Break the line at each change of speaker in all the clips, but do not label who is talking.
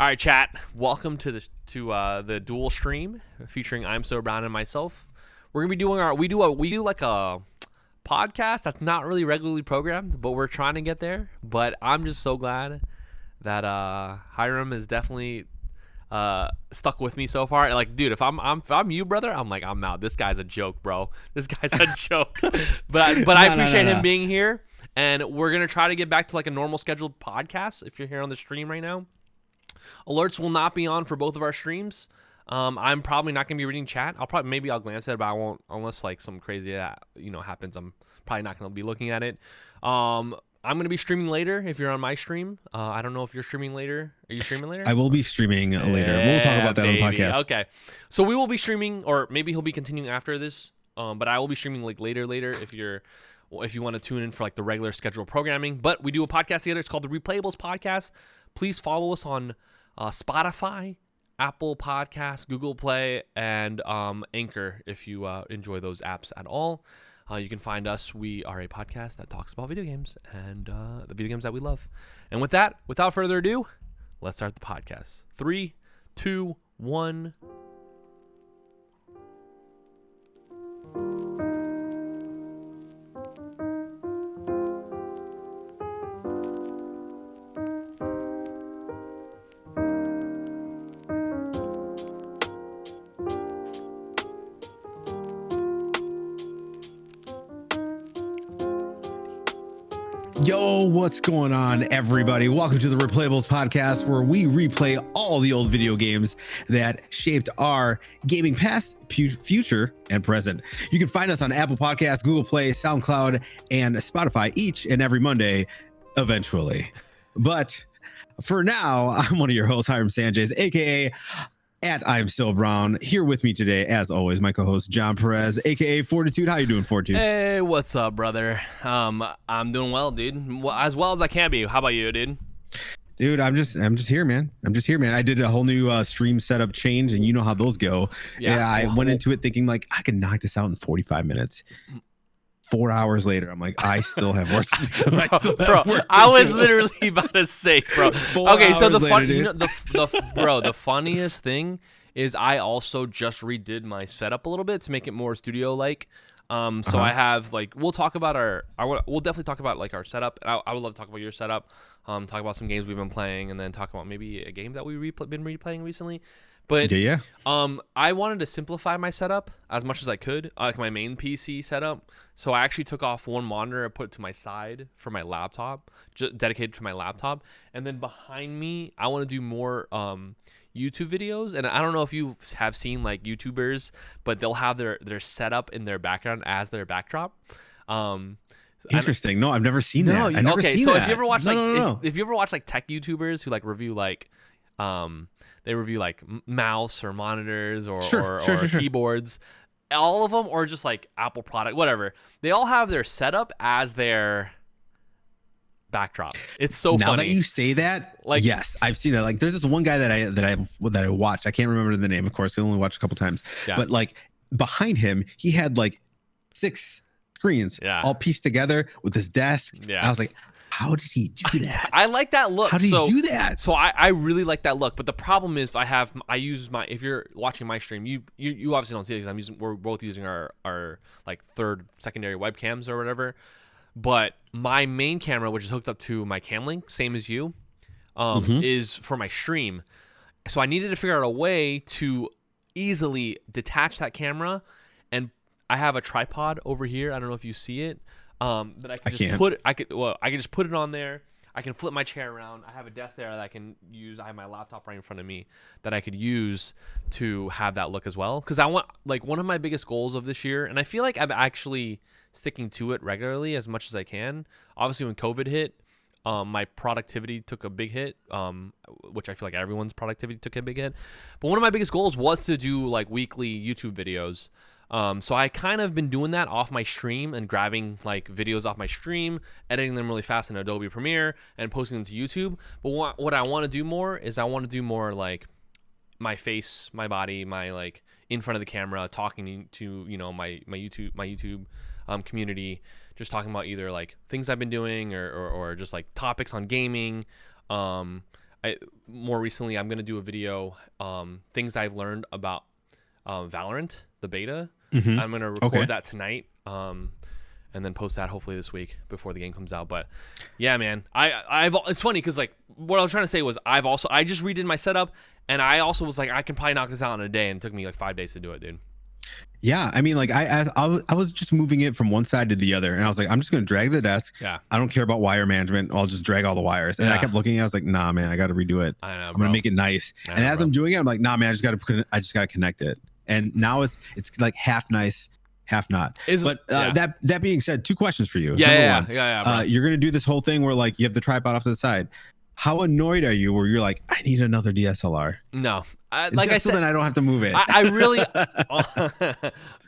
All right, chat. Welcome to the dual stream featuring I'm So Brown and myself. We're gonna be doing we do like a podcast that's not really regularly programmed, but we're trying to get there. But I'm just so glad that Hiram is definitely stuck with me so far. Like, dude, if I'm you, brother, I'm out. This guy's a joke, bro. This guy's a joke. But I appreciate him being here, and we're gonna try to get back to like a normal scheduled podcast. If you're here on the stream right now. Alerts will not be on for both of our streams. I'm probably not gonna be reading chat. Maybe I'll glance at it, but I won't unless like some crazy happens. I'm probably not gonna be looking at it. I'm gonna be streaming later if you're on my stream. I don't know if you're streaming later. Are you streaming later?
I will be streaming later. We'll talk about that on the podcast.
Okay, so we will be streaming, or maybe he'll be continuing after this. But I will be streaming like later if you want to tune in for like the regular scheduled programming. But we do a podcast together. It's called the Replayables podcast. Please follow us on Spotify, Apple Podcasts, Google Play, and Anchor if you enjoy those apps at all. You can find us. We are a podcast that talks about video games and the video games that we love. And with that, without further ado, let's start the podcast. 3, 2, 1.
Yo, what's going on, everybody? Welcome to the Replayables podcast, where we replay all the old video games that shaped our gaming past, future, and present. You can find us on Apple Podcasts, Google Play, SoundCloud, and Spotify each and every Monday, eventually. But for now, I'm one of your hosts, Hiram Sanchez, aka at I'm Still Brown. Here with me today, as always, my co-host John Perez, aka Fortitude. How you doing, Fortitude?
Hey, what's up, brother? I'm doing well, dude. As well as I can be. How about you, dude?
Dude, I'm just here, man. I did a whole new stream setup change, and you know how those go. Yeah, I went into it thinking like I could knock this out in 45 minutes. 4 hours later, I'm like, I still have work to do.
I was literally about to say, bro. Okay, so the funniest thing is I also just redid my setup a little bit to make it more studio like. So I have like we'll definitely talk about like our setup. I would love to talk about your setup. Talk about some games we've been playing, and then talk about maybe a game that we've been replaying recently. But I wanted to simplify my setup as much as I could, like my main PC setup. So I actually took off one monitor and put it to my side for my laptop, dedicated to my laptop. And then behind me, I want to do more YouTube videos. And I don't know if you have seen like YouTubers, but they'll have their setup in their background as their backdrop.
Interesting. No, I've never seen that. I've never seen that.
If you ever watch if you ever watch like tech YouTubers who like review like they review like mouse or monitors or keyboards, all of them, or just like Apple product, whatever. They all have their setup as their backdrop. It's so funny.
Now that you say that, like, yes, I've seen that. Like, there's this one guy that I watched. I can't remember the name, of course. I only watched a couple times. Yeah. But like behind him, he had like 6 screens all pieced together with his desk. Yeah. I was like, how did he do that?
I like that look.
How did he do that?
So I really like that look. But the problem is if you're watching my stream, you obviously don't see it because we're both using our like third secondary webcams or whatever. But my main camera, which is hooked up to my Cam Link, same as you, is for my stream. So I needed to figure out a way to easily detach that camera, and I have a tripod over here. I don't know if you see it. That I can just put it on there. I can flip my chair around. I have a desk there that I can use. I have my laptop right in front of me that I could use to have that look as well. Because I want, like, one of my biggest goals of this year, and I feel like I'm actually sticking to it regularly as much as I can. Obviously, when COVID hit, my productivity took a big hit, which I feel like everyone's productivity took a big hit. But one of my biggest goals was to do like weekly YouTube videos. So I kind of been doing that off my stream and grabbing like videos off my stream, editing them really fast in Adobe Premiere and posting them to YouTube. But what I want to do more is I want to do more like my face, my body, my like in front of the camera, talking to my YouTube community, just talking about either like things I've been doing or just like topics on gaming. I more recently I'm gonna do a video, things I've learned about Valorant, the beta. I'm gonna record that tonight, and then post that hopefully this week before the game comes out. But yeah, man, I've it's funny because like what I was trying to say was I just redid my setup, and I also was like I can probably knock this out in a day, and it took me like 5 days to do it, dude.
Yeah, I mean, like I was just moving it from one side to the other, and I was like, I'm just gonna drag the desk.
Yeah.
I don't care about wire management. I'll just drag all the wires. And I kept looking. I was like, nah, man, I got to redo it.
I know,
I'm gonna make it nice. And as I'm doing it, I'm like, nah, man, I just got to connect it. And now it's like half nice, half not. That being said, 2 questions for you.
Yeah.
You're gonna do this whole thing where like you have the tripod off to the side. How annoyed are you where you're like, I need another DSLR?
No,
so then I don't have to move it.
I really,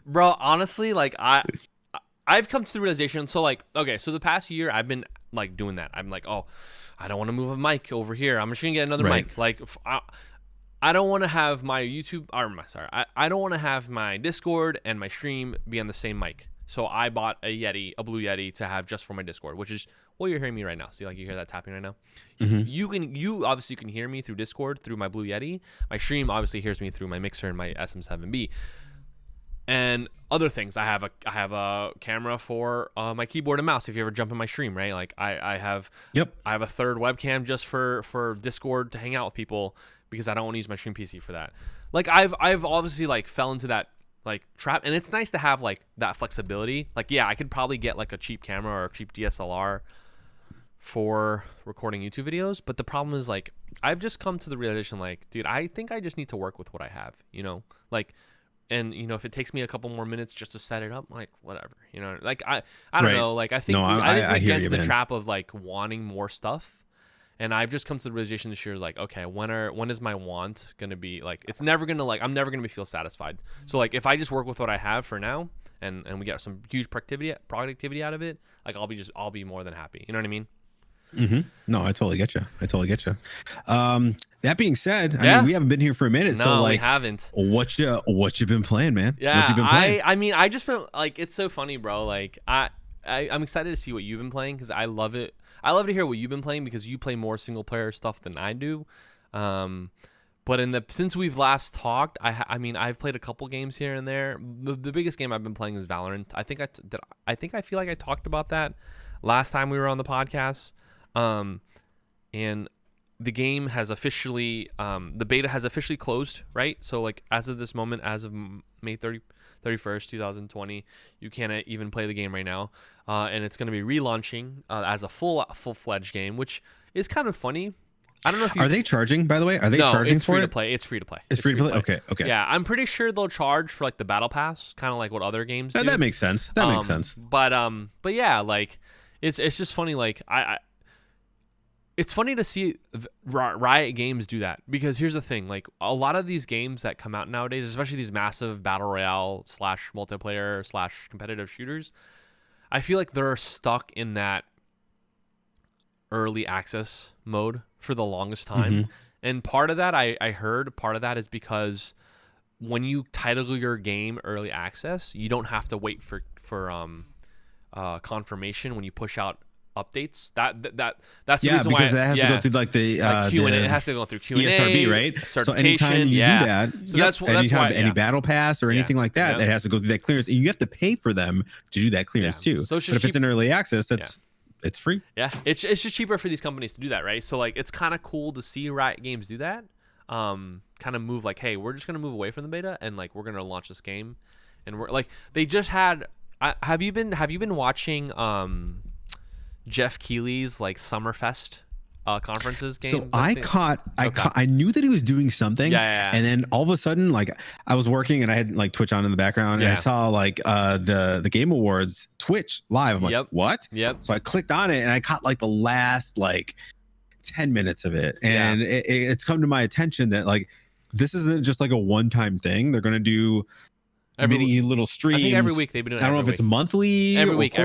bro, honestly, like I've come to the realization. So like, okay, so the past year I've been like doing that. I'm like, oh, I don't want to move a mic over here. I'm just gonna get another mic. Like, I don't want to have my YouTube, I don't want to have my Discord and my stream be on the same mic. So I bought a Blue Yeti to have just for my Discord, which is what you're hearing me right now. See, like you hear that tapping right now? You obviously can hear me through Discord through my Blue Yeti. My stream obviously hears me through my mixer and my SM7B. And other things, I have a camera for my keyboard and mouse. If you ever jump in my stream, right? Like I have a third webcam just for Discord to hang out with people because I don't want to use my stream PC for that. Like I've obviously like fell into that like trap, and it's nice to have like that flexibility. Like yeah, I could probably get like a cheap camera or a cheap DSLR for recording YouTube videos, but the problem is like I've just come to the realization like, dude, I think I just need to work with what I have, you know? Like, and you know, if it takes me a couple more minutes just to set it up, like whatever, you know? Like I don't know, like I think I get into the trap of like wanting more stuff. And I've just come to the realization this year is like, okay, when is my want gonna be like? It's never gonna like I'm never gonna feel satisfied. So like if I just work with what I have for now, and we get some huge productivity out of it, like I'll be more than happy. You know what I mean?
No, I totally get you. That being said, I mean we haven't been here for a minute, so like
we haven't.
What you been playing, man?
Yeah,
what you been playing?
I mean I just feel like it's so funny, bro. Like I'm excited to see what you've been playing because I love it. I love to hear what you've been playing because you play more single player stuff than I do. But since we've last talked, I mean I've played a couple games here and there. The biggest game I've been playing is Valorant. I feel like I talked about that last time we were on the podcast. And the game has officially the beta has officially closed, right? So like as of this moment, as of May 31st, 2020, you can't even play the game right now. And it's going to be relaunching as a full-fledged game, which is kind of funny. I don't know if
are they charging, by the way? Are they charging
it's
for
free
it?
to play. It's free to play.
It's free to play. Okay.
Yeah, I'm pretty sure they'll charge for like the battle pass, kind of like what other games do.
That makes sense. Makes sense.
But yeah, like it's just funny. Like it's funny to see Riot Games do that because here's the thing: like a lot of these games that come out nowadays, especially these massive battle royale / multiplayer / competitive shooters, I feel like they're stuck in that early access mode for the longest time. And part of that, I heard part of that is because when you title your game early access, you don't have to wait for confirmation when you push out updates. That's the reason why
because it has to go through like the
Q&A. It has to go through Q&A,
ESRB, right? So anytime you do that,
so that's why
any battle pass or anything like that, that has to go through that clearance, and you have to pay for them to do that clearance too. So but if it's in early access, it's free.
Yeah, it's just cheaper for these companies to do that, right? So like it's kind of cool to see Riot Games do that. Kind of move like, hey, we're just gonna move away from the beta and like we're gonna launch this game, and we're like they just had. Have you been watching Jeff Keighley's like Summerfest conferences game?
So I knew that he was doing something, and then all of a sudden, like I was working and I had like Twitch on in the background, and I saw like the Game Awards Twitch live. I'm like, what? So I clicked on it and I caught like the last like 10 minutes of it, and it's come to my attention that like this isn't just like a one-time thing. They're gonna do many little streams. I
think every week they've been doing.
I don't know if it's monthly,
every week,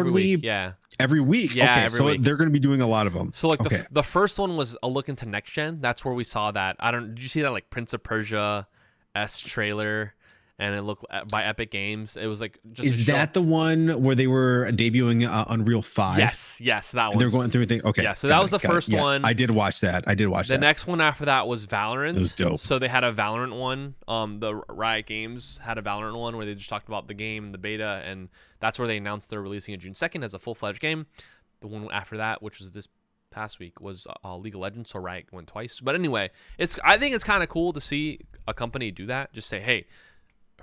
Every week.
Yeah,
okay, so they're going to be doing a lot of them.
So like the first one was a look into next gen. That's where we saw that. Did you see that like Prince of Persia S trailer? and it looked by Epic Games. It was like just
Is that the one where they were debuting Unreal 5?
Yes, that one.
They're going through everything. Okay.
Yeah, so that was the first
yes,
one.
I did watch that.
The next one after that was Valorant.
It was dope.
So they had a Valorant one. The Riot Games had a Valorant one where they just talked about the game, the beta, and that's where they announced they're releasing it June 2nd as a full-fledged game. The one after that, which was this past week, was League of Legends. So Riot went twice. But anyway, I think it's kind of cool to see a company do that. Just say, hey,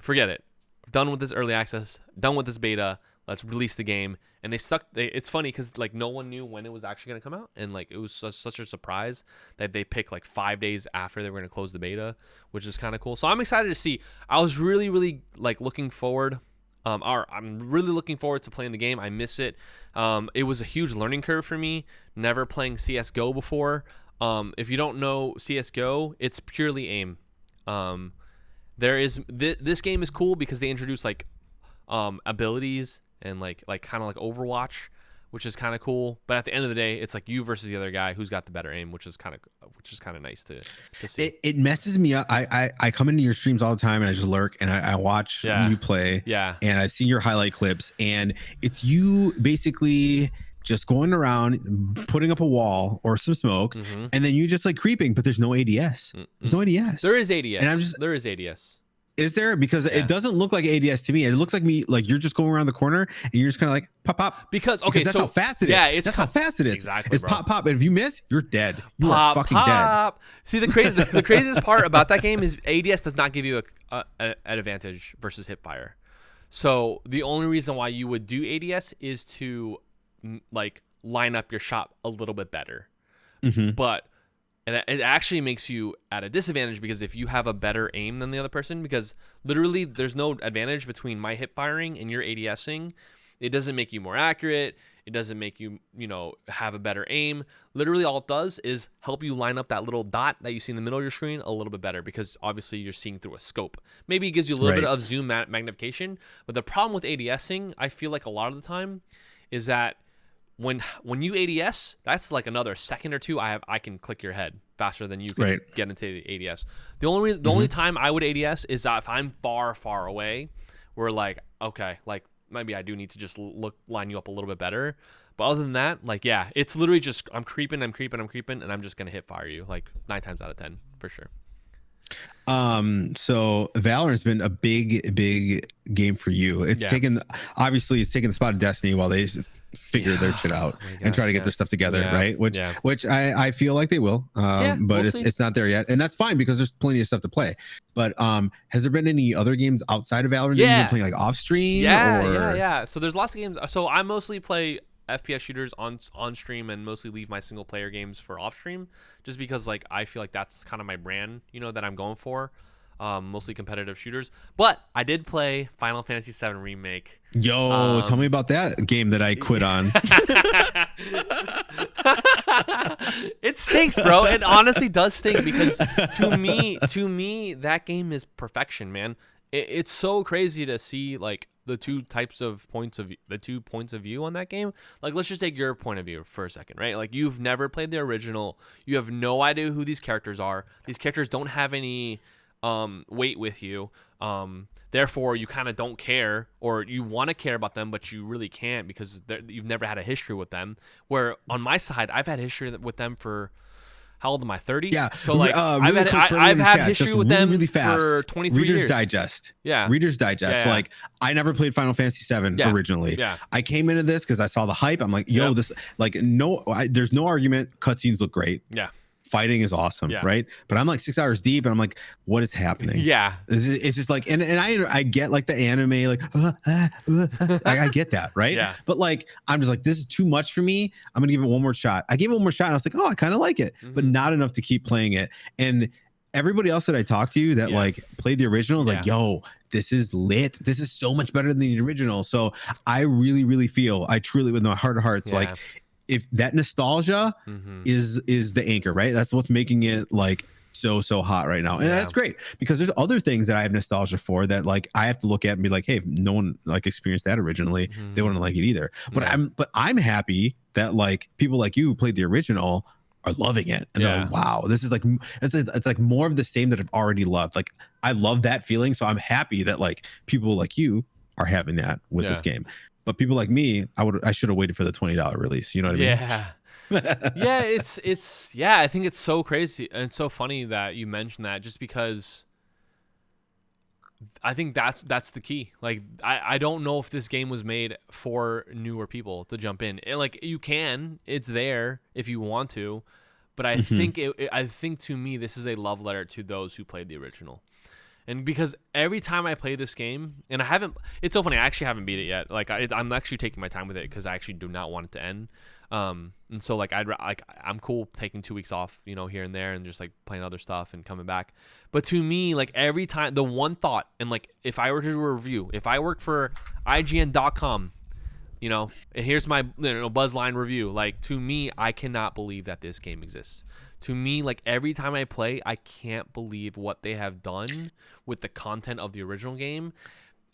forget it. Done with this early access. Done with this beta. Let's release the game. And it's funny because like no one knew when it was actually going to come out, and like it was such a surprise that they picked like 5 days after they were going to close the beta, which is kind of cool. So I'm excited to see. I was really like looking forward. I'm really looking forward to playing the game. I miss it. It was a huge learning curve for me. Never playing CS:GO before. If you don't know CS:GO, it's purely aim. This game is cool because they introduce like abilities and like kind of like Overwatch, which is kind of cool. But at the end of the day, it's like you versus the other guy who's got the better aim, which is kind of nice to see.
It messes me up. I come into your streams all the time and I just lurk and I watch you play.
Yeah.
And I've seen your highlight clips, and it's you basically just going around putting up a wall or some smoke, and then you just like creeping, but there's no ADS. There's no ADS.
There is ADS.
And
there is ADS.
Is there? Because it doesn't look like ADS to me. It looks like you're just going around the corner and you're just kind of like pop.
Because
that's how fast it is.
Yeah,
that's how fast it is.
Exactly.
It's
bro.
pop. And if you miss, you're dead. You are fucking dead.
See, the craziest part about that game is ADS does not give you an advantage versus hipfire. So the only reason why you would do ADS is to like line up your shot a little bit better. But and it actually makes you at a disadvantage because if you have a better aim than the other person, because literally there's no advantage between my hip firing and your ADSing. It doesn't make you more accurate. It doesn't make you, have a better aim. Literally all it does is help you line up that little dot that you see in the middle of your screen a little bit better because obviously you're seeing through a scope. Maybe it gives you a little bit of zoom magnification. But the problem with ADSing, I feel like a lot of the time, is that when you ADS, that's like another second or two. I can click your head faster than you can get into the ADS. The only time I would ADS is that if I'm far away, we're like, okay, like maybe I do need to just line you up a little bit better. But other than that, like it's literally just I'm creeping, and I'm just gonna hit fire you like 9 times out of 10 for sure.
So Valorant's been a big game for you. It's taken the spot of Destiny while they figure their shit out and try to get their stuff together, right? Which I feel like they will. But it's not there yet, and that's fine because there's plenty of stuff to play. But has there been any other games outside of Valorant that you've been playing like off stream?
Yeah. So there's lots of games. So I mostly play FPS shooters on stream and mostly leave my single player games for off stream, just because like I feel like that's kind of my brand, that I'm going for. Mostly competitive shooters, but I did play Final Fantasy VII Remake.
Yo, tell me about that game that I quit on.
It stinks, bro. It honestly does stink because to me that game is perfection, man. It's so crazy to see like the two points of view on that game. Like, let's just take your point of view for a second, right? Like, you've never played the original. You have no idea who these characters are. These characters don't have any weight with you. Therefore, you kind of don't care, or you want to care about them, but you really can't because you've never had a history with them. Where on my side, I've had history with them for. How old am I? 30?
Yeah.
So like I've had history with them really fast. For 23
Reader's
years.
Digest.
Yeah.
Reader's Digest. Yeah. Like I never played Final Fantasy VII originally.
Yeah.
I came into this because I saw the hype. I'm like, yo, this like there's no argument. Cutscenes look great.
Yeah.
Fighting is awesome, right? But I'm like 6 hours deep, and I'm like, what is happening?
Yeah,
it's just like, and I get like the anime, like I get that, right?
Yeah.
But like, I'm just like, this is too much for me. I'm gonna give it one more shot. I gave it one more shot, and I was like, oh, I kind of like it, but not enough to keep playing it. And everybody else that I talked to that like played the original is like, yo, this is lit. This is so much better than the original. So I really feel, I truly, with my heart of hearts, like. If that nostalgia is the anchor, right? That's what's making it like so hot right now. And that's great because there's other things that I have nostalgia for that like I have to look at and be like, hey, if no one like experienced that originally, they wouldn't like it either. But I'm happy that like people like you who played the original are loving it, and they're like, wow, this is like it's like more of the same that I've already loved. Like I love that feeling, so I'm happy that like people like you are having that with this game. But people like me, I should have waited for the $20 release. You know what I mean?
Yeah, it's yeah, I think it's so crazy and it's so funny that you mentioned that, just because I think that's the key. Like I don't know if this game was made for newer people to jump in. Like you can, it's there if you want to, but I think I think to me this is a love letter to those who played the original. And because every time I play this game, and I haven't, it's so funny, I actually haven't beat it yet. Like I'm actually taking my time with it because I actually do not want it to end. And so like I'm cool taking 2 weeks off, you know, here and there, and just like playing other stuff and coming back. But to me, like every time, the one thought, and like if I were to do a review, if I worked for IGN.com, you know, and here's my Buzzline review. Like to me, I cannot believe that this game exists. To me, like every time I play, I can't believe what they have done with the content of the original game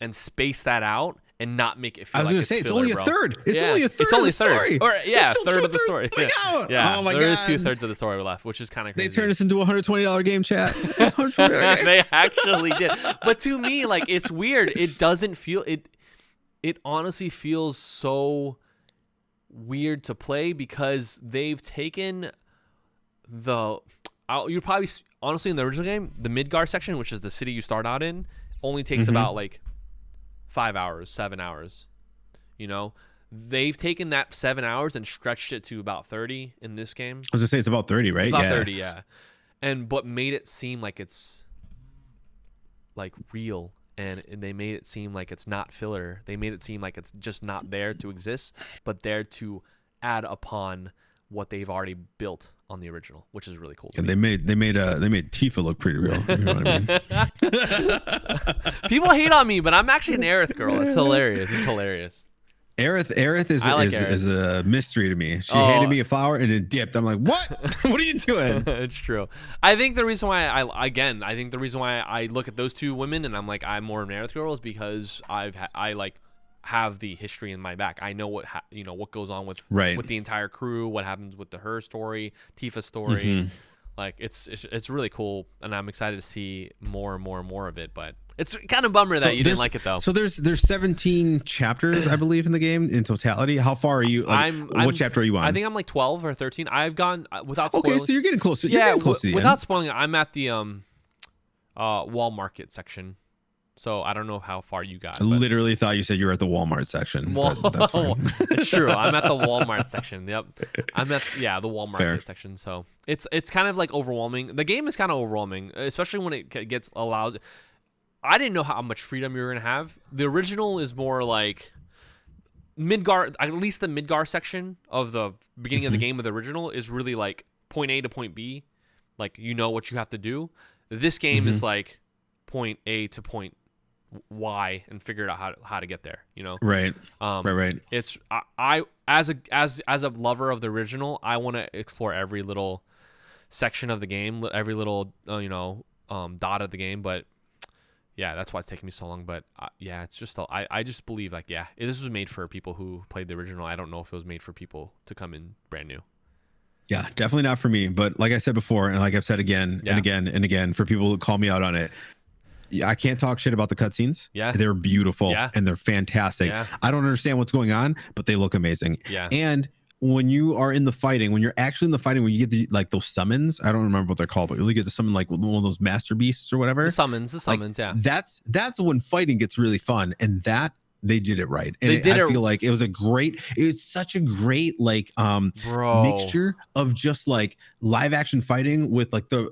and space that out and not make it feel
I was
like
gonna say
it's
it's only a third. It's only a third.
It's only
of the story.
Or yeah, a third of the story. Yeah.
Oh my
there
god.
is 2/3 of the story left, which is kind of crazy.
They turned this into a $120 game, chat.
They actually did. But to me, like it's weird. It doesn't feel it. It honestly feels so weird to play because they've taken you probably honestly in the original game, the Midgar section, which is the city you start out in, only takes about like 5 hours, 7 hours. You know, they've taken that 7 hours and stretched it to about 30 in this game.
I was gonna say it's about 30, right?
About 30, yeah. But made it seem like it's like real, and they made it seem like it's not filler. They made it seem like it's just not there to exist, but there to add upon what they've already built on the original, which is really cool.
And they made Tifa look pretty real. You know what I mean?
People hate on me, but I'm actually an Aerith girl. It's hilarious. It's hilarious.
Aerith is a mystery to me. She handed me a flower and it dipped. I'm like, what? What are you doing?
It's true. I think the reason why I look at those two women and I'm like, I'm more of an Aerith girl is because I have the history in my back. I know what goes on with the entire crew, what happens with her story, Tifa's story. Like it's really cool, and I'm excited to see more and more and more of it. But it's kind of bummer that you didn't like it though.
So there's 17 chapters, I believe, in the game in totality. How far are you? Like, what chapter are you on?
I think I'm like 12 or 13. I've gone without spoiling.
Okay, so you're getting closer. Yeah,
without spoiling, I'm at the Wall Market section. So I don't know how far you got.
I literally thought you said you were at the Walmart section. That's fine.
It's true. I'm at the Walmart section. Yep. I'm at the Walmart section. So it's kind of like overwhelming. The game is kind of overwhelming, especially when it gets allows. I didn't know how much freedom you were gonna have. The original is more like Midgar. At least the Midgar section of the beginning of the game of the original is really like point A to point B. Like you know what you have to do. This game is like point A to point Y and figure out how to get there, you know.
Right.
It's I as a lover of the original, I want to explore every little section of the game, every little dot of the game. But yeah, that's why it's taking me so long. But yeah, it's just I just believe like this was made for people who played the original. I don't know if it was made for people to come in brand new.
Yeah, definitely not for me. But like I said before, and like I've said again and again and again, for people who call me out on it. Yeah, I can't talk shit about the cutscenes. Yeah, they're beautiful and they're fantastic. Yeah. I don't understand what's going on, but they look amazing. Yeah. And when you are in the fighting, when you're actually in the fighting, when you get those summons, I don't remember what they're called, but you get to summon like one of those master beasts or whatever.
The summons, yeah.
That's when fighting gets really fun, and that they did it right. And I feel like it's such a great mixture of just like live action fighting with like the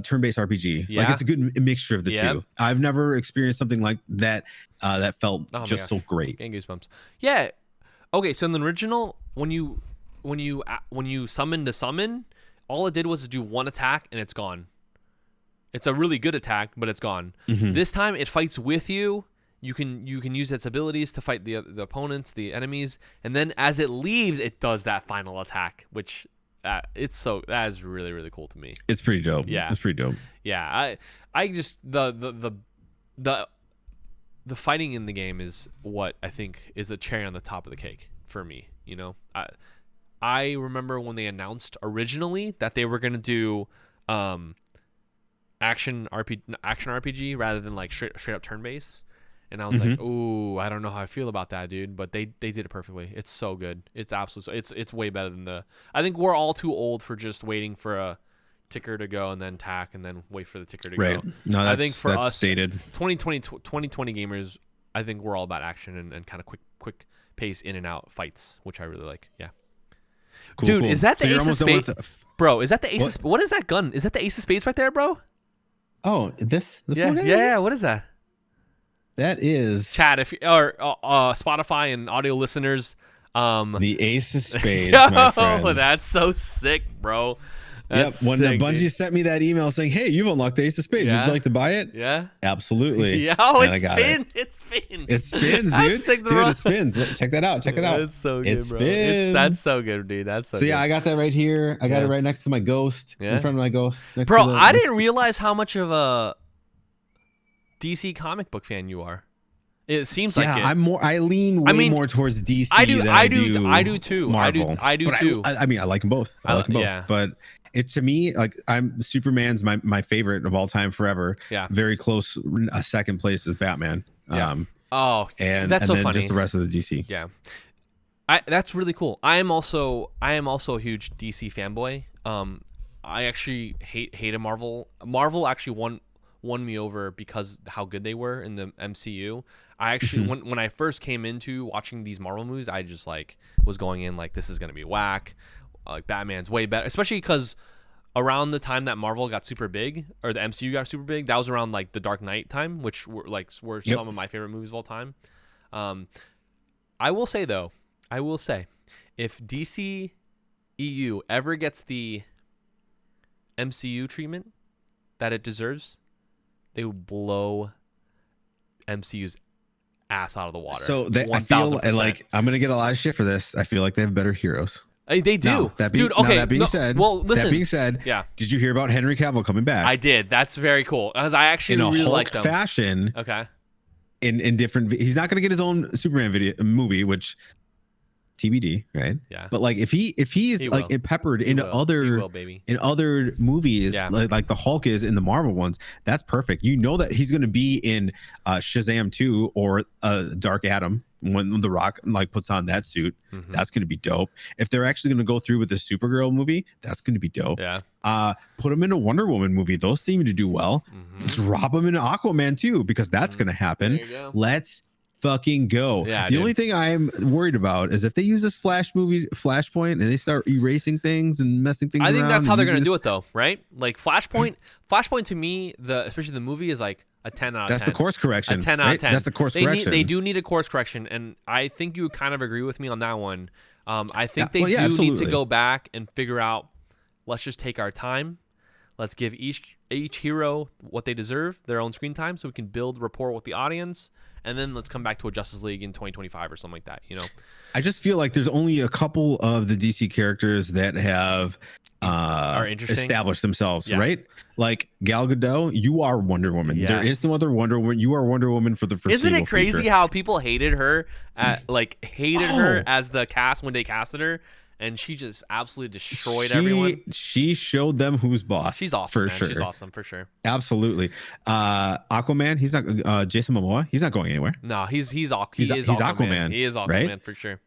turn-based RPG. Yeah. Like it's a good mixture of the two. I've never experienced something like that that felt so great.
Getting goosebumps. Yeah. Okay, so in the original, when you summon to summon, all it did was do one attack and it's gone. It's a really good attack, but it's gone. This time it fights with you. You can use its abilities to fight the opponents, the enemies, and then as it leaves, it does that final attack, which that is really, really cool to me.
It's pretty dope. Yeah, it's pretty dope.
Yeah, I just the fighting in the game is what I think is the cherry on the top of the cake for me. You know, I remember when they announced originally that they were gonna do action RPG rather than like straight up turn based. And I was like, ooh, I don't know how I feel about that, dude. But they did it perfectly. It's so good. It's absolutely it's way better than the. I think we're all too old for just waiting for a ticker to go and then tack and then wait for the ticker to go.
No,
I think for
that's
us,
stated.
2020 gamers, I think we're all about action and kind of quick pace in and out fights, which I really like. Yeah.
Cool,
Dude,
cool.
is that the
So you're
Ace of
almost done
Spades?
with
Bro, is that the Ace of What is that gun? Is that the Ace of Spades right there, bro?
Oh, this
Yeah,
one?
yeah. What is that?
That is
Chat, if or Spotify and audio listeners,
the Ace of Spades,
yo,
my friend.
that's so sick, bro. That's
When
sick,
Bungie
dude.
sent me that email saying, "Hey, you've unlocked the Ace of Spades. Would
Yeah.
you like to buy it?"
Yeah.
Absolutely.
Yo,
And I
it
got
spins. It spins.
It spins,
That's
dude.
sick,
Dude,
bro.
it spins. Check that out. Check it out.
That's so
It
good, bro.
spins.
That's so good, dude. That's so
So
good.
yeah, I got that right here. I got
Yeah.
it right next to my Ghost.
Yeah.
In front of my Ghost. Next
Bro,
to the,
I didn't realize how much of a DC comic book fan you are. It seems like it.
I lean way more towards DC
I do.
than
I do too.
Marvel.
I do
But
too.
I mean, I like them both. I like them both.
yeah.
But it to me, like Superman's my favorite of all time forever.
Yeah.
Very close. A second place is Batman.
Yeah. That's so
then
funny.
just the rest of the DC.
Yeah. That's really cool. I am also a huge DC fanboy. I actually hated Marvel. Marvel actually won me over because how good they were in the MCU. I actually when I first came into watching these Marvel movies, I just like was going in like this is gonna be whack. Like Batman's way better, especially because around the time that Marvel got super big or the MCU got super big, that was around like the Dark Knight time, which were some of my favorite movies of all time. I will say though, if DC EU ever gets the MCU treatment that it deserves, they would blow MCU's ass out of the water.
So I feel
1000%.
like I'm gonna get a lot of shit for this. I feel like they have better heroes.
They do.
Now, that being said,
yeah.
Did you hear about Henry Cavill coming back?
I did. That's very cool. Because I actually
in a
really
Hulk
like them.
fashion.
Okay.
In different, he's not gonna get his own Superman movie, which TBD, right?
Yeah.
But like if he's
He
like
will.
peppered
He
in
will.
other
He will, baby.
in other movies,
Yeah.
like the Hulk is in the Marvel ones, that's perfect. You know that he's gonna be in Shazam 2 or Dark Adam when The Rock like puts on that suit.
Mhm.
That's gonna be dope. If they're actually gonna go through with the Supergirl movie, that's gonna be dope.
Yeah.
Put him in a Wonder Woman movie. Those seem to do well.
Mhm.
Drop him in Aquaman too, because that's gonna happen.
There you go.
Let's fucking go.
Yeah,
the
dude.
only thing I'm worried about is if they use this Flashpoint and they start erasing things and messing things
I think
around
that's how
and
they're gonna
use
do
this-
it though, right? Like Flashpoint to me, especially the movie is like a 10 out of 10.
That's the course correction.
A 10 out
right?
of 10.
That's the course correction.
They do need a course correction, and I think you would kind of agree with me on that one. I think
Yeah,
they
well, yeah,
do need to
absolutely.
go back and figure out. Let's just take our time. Let's give each hero what they deserve, their own screen time, so we can build rapport with the audience, and then let's come back to a Justice League in 2025 or something like that. You know,
I just feel like there's only a couple of the DC characters that have
Are interesting.
established themselves,
Yeah.
right? Like Gal Gadot, you are Wonder Woman.
Yes.
There is no other Wonder Woman. You are Wonder Woman for the foreseeable
isn't it crazy
future.
how people hated her her as the cast when they casted her, and she just absolutely destroyed everyone.
She showed them who's boss.
She's awesome,
for
man.
sure.
She's awesome for sure.
Absolutely. Aquaman, he's not Jason Momoa, he's not going anywhere.
No, he's
He's
Aquaman.
Aquaman,
He is Aquaman
right?
for sure.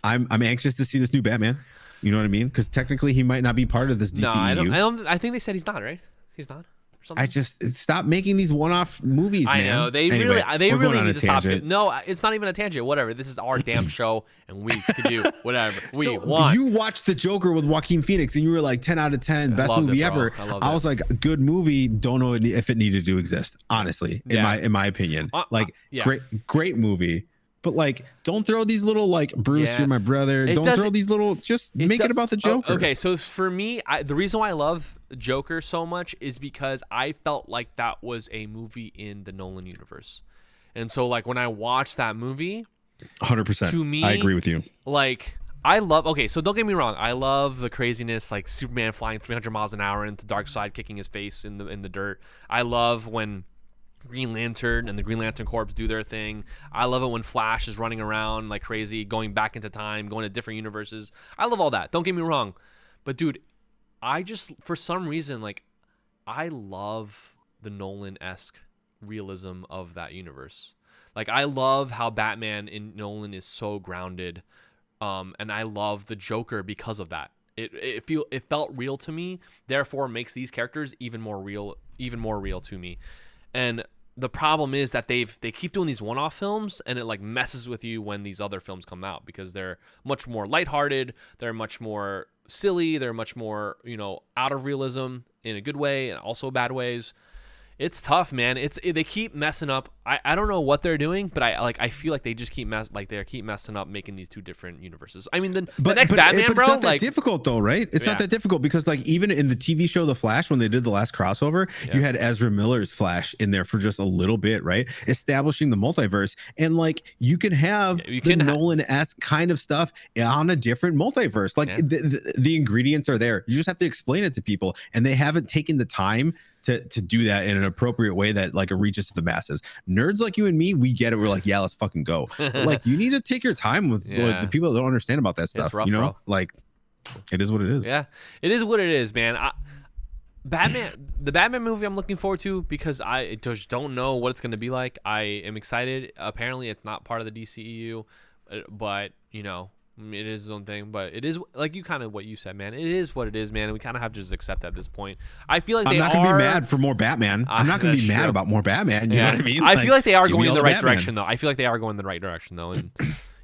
I'm anxious to see this new Batman. You know what I mean? Because technically he might not be part of this DCU.
No, I don't. I think they said he's not, right? He's not. Or something?
I just stop making these one-off movies,
I
man.
know they
Anyway,
really
we're going on
need
a
to stop.
tangent.
No, it's not even a tangent. Whatever. This is our damn show, and we can do whatever we
So
want.
you watched The Joker with Joaquin Phoenix and you were like 10 out of 10, best
loved it,
movie
bro.
ever.
I loved
I
it.
was like, good movie. Don't know if it needed to exist. Honestly,
Yeah.
in my opinion,
yeah.
great movie. But like, don't throw these little like Bruce,
Yeah.
you're my brother.
It
Don't
doesn't-
throw these little. Just make it about the Joker.
Okay, so for me, the reason why I love Joker so much is because I felt like that was a movie in the Nolan universe, and so like when I watched that movie,
100%.
to me,
I agree with you.
like I love. Okay, so don't get me wrong, I love the craziness, like Superman flying 300 miles an hour into Darkseid kicking his face in the dirt. I love when Green Lantern and the Green Lantern Corps do their thing. I love it when Flash is running around like crazy, going back into time, going to different universes. I love all that. Don't get me wrong. But dude, I just, for some reason, like, I love the Nolan-esque realism of that universe. Like, I love how Batman in Nolan is so grounded. And I love the Joker because of that. It felt real to me, therefore makes these characters even more real to me. And the problem is that they keep doing these one-off films, and it like messes with you when these other films come out, because they're much more lighthearted, they're much more silly, they're much more, out of realism in a good way and also bad ways. It's tough, man. They keep messing up. I don't know what they're doing, but I feel like they just keep messing up, making these two different universes. I mean, the next Batman,
but
bro,
it's not
like
that difficult though, right? It's not that difficult, because like even in the TV show The Flash, when they did the last crossover, you had Ezra Miller's Flash in there for just a little bit, right? Establishing the multiverse, and like you can have the Nolan-esque kind of stuff on a different multiverse. Like the ingredients are there. You just have to explain it to people, and they haven't taken the time to do that in an appropriate way that like it reaches to the masses. Nerds like you and me, we get it. We're like, yeah, let's fucking go. But like, you need to take your time with the people that don't understand about that stuff.
It's rough,
bro.
Bro.
Like, it is what it is.
Yeah, it is what it is, man. The Batman movie I'm looking forward to, because I just don't know what it's going to be like. I am excited. Apparently, it's not part of the DCEU, but it is its own thing. But it is like what you said, man. It is what it is, man. And we kind of have to just accept that at this point. I feel like
I'm not going to be mad for more Batman. I'm not going to be mad about more Batman. You know what I mean?
I feel like they are going in the right direction, though. And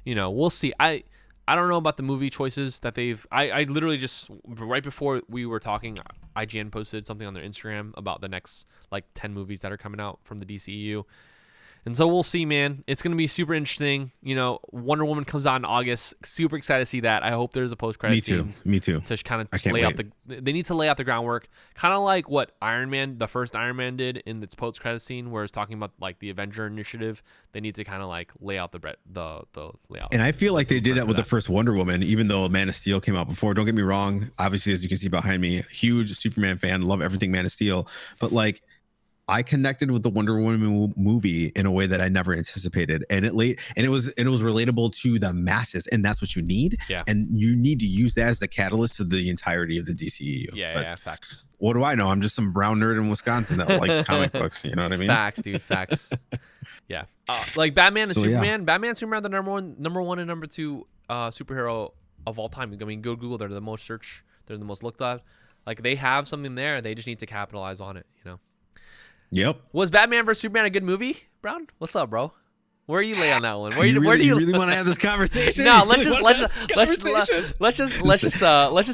we'll see. I don't know about the movie choices that they've. I literally just right before we were talking, IGN posted something on their Instagram about the next like 10 movies that are coming out from the DCEU. And so we'll see, man. It's going to be super interesting. Wonder Woman comes out in August. Super excited to see that. I hope there's a post-credit scenes.
Me too.
To kind of lay out they need to lay out the groundwork. Kind of like what the first Iron Man did in its post-credit scene, where it's talking about like the Avenger Initiative. They need to kind of like lay out the layout.
And I feel like they did that with the first Wonder Woman, even though Man of Steel came out before. Don't get me wrong. Obviously, as you can see behind me, huge Superman fan. Love everything Man of Steel. But like, I connected with the Wonder Woman movie in a way that I never anticipated, and it was relatable to the masses, and that's what you need.
Yeah.
And you need to use that as the catalyst to the entirety of the DCEU.
Yeah, facts.
What do I know? I'm just some brown nerd in Wisconsin that likes comic books. You know what I mean?
Facts, dude. Facts. Yeah. Like Batman and Superman. Yeah. Batman and Superman are the number one and number two superhero of all time. I mean, go Google. They're the most searched. They're the most looked at. Like, they have something there. They just need to capitalize on it.
Yep.
Was Batman vs Superman a good movie, Brown? What's up, bro? Where you lay on that one? Where
do
you
really want to have this conversation?
No, let's just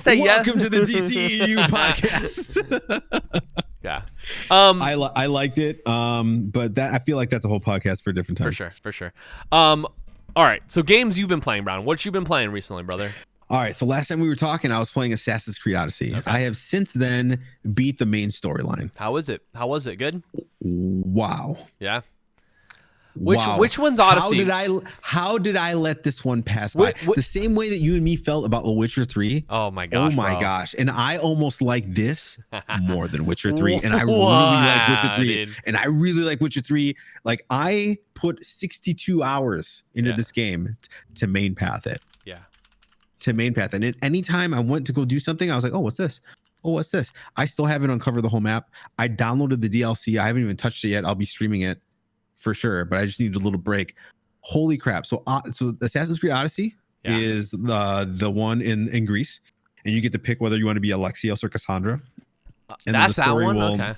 say
welcome to the DCEU podcast.
Yeah.
I liked it. But I feel like that's a whole podcast for a different time.
For sure. All right. So games you've been playing, Brown. What you been playing recently, brother?
All right, so last time we were talking, I was playing Assassin's Creed Odyssey. Okay. I have since then beat the main storyline.
How was it? Good?
Wow.
Yeah. Which one's Odyssey?
How did I let this one pass by? The same way that you and me felt about The Witcher 3.
Oh my gosh.
Gosh. And I almost like this more than Witcher 3. And I really like Witcher 3. Dude. And I really like Witcher 3. Like, I put 62 hours into this game to main path it.
Yeah.
To main path. And at any time I went to go do something, I was like, oh, what's this? I still haven't uncovered the whole map. I downloaded the DLC. I haven't even touched it yet. I'll be streaming it for sure, but I just need a little break. Holy crap. So Assassin's Creed Odyssey is the one in Greece, and you get to pick whether you want to be Alexios or Cassandra. And
that's that one? Okay.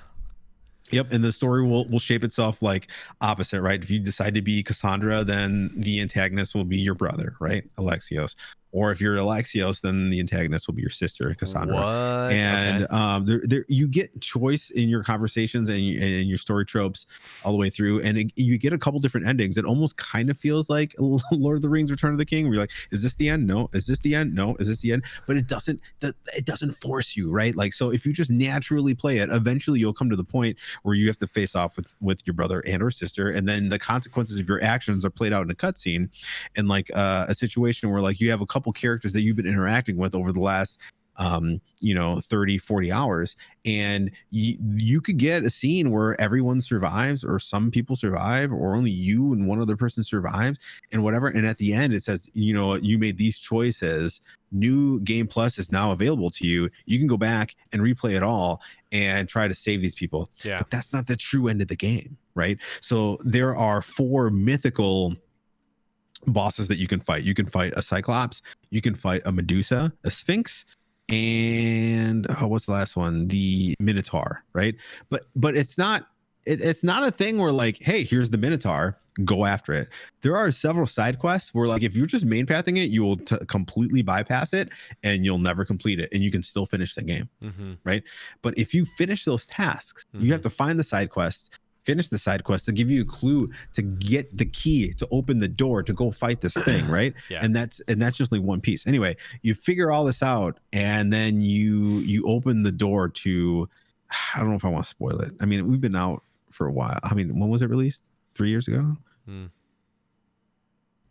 Yep, and the story will shape itself like opposite, right? If you decide to be Cassandra, then the antagonist will be your brother, right? Alexios. Or if you're Alexios, then the antagonist will be your sister, Cassandra.
What?
And there you get choice in your conversations and your story tropes all the way through, and you get a couple different endings. It almost kind of feels like Lord of the Rings: Return of the King, where you're like, is this the end? No. Is this the end? No. Is this the end? But it doesn't. It doesn't force you, right? Like, so if you just naturally play it, eventually you'll come to the point where you have to face off with your brother and or sister, and then the consequences of your actions are played out in a cutscene, and like a situation where like you have a couple characters that you've been interacting with over the last 30, 40 hours, and you could get a scene where everyone survives, or some people survive, or only you and one other person survives, and whatever. And at the end, it says, you made these choices. New Game Plus is now available to you. You can go back and replay it all and try to save these people.
Yeah.
But that's not the true end of the game, right? So there are 4 mythical bosses that you can fight. You can fight a Cyclops, you can fight a Medusa, a Sphinx, and what's the last one? The Minotaur, right? But it's not a thing where like, hey, here's the Minotaur, go after it. There are several side quests where like if you're just main pathing it, you will completely bypass it and you'll never complete it, and you can still finish the game, right? But if you finish those tasks, you have to find the side quests, finish the side quest to give you a clue to get the key to open the door to go fight this thing, right?
Yeah.
And that's just only one piece. Anyway, you figure all this out, and then you open the door to, I don't know if I want to spoil it. I mean, we've been out for a while. I mean, when was it released? 3 years ago?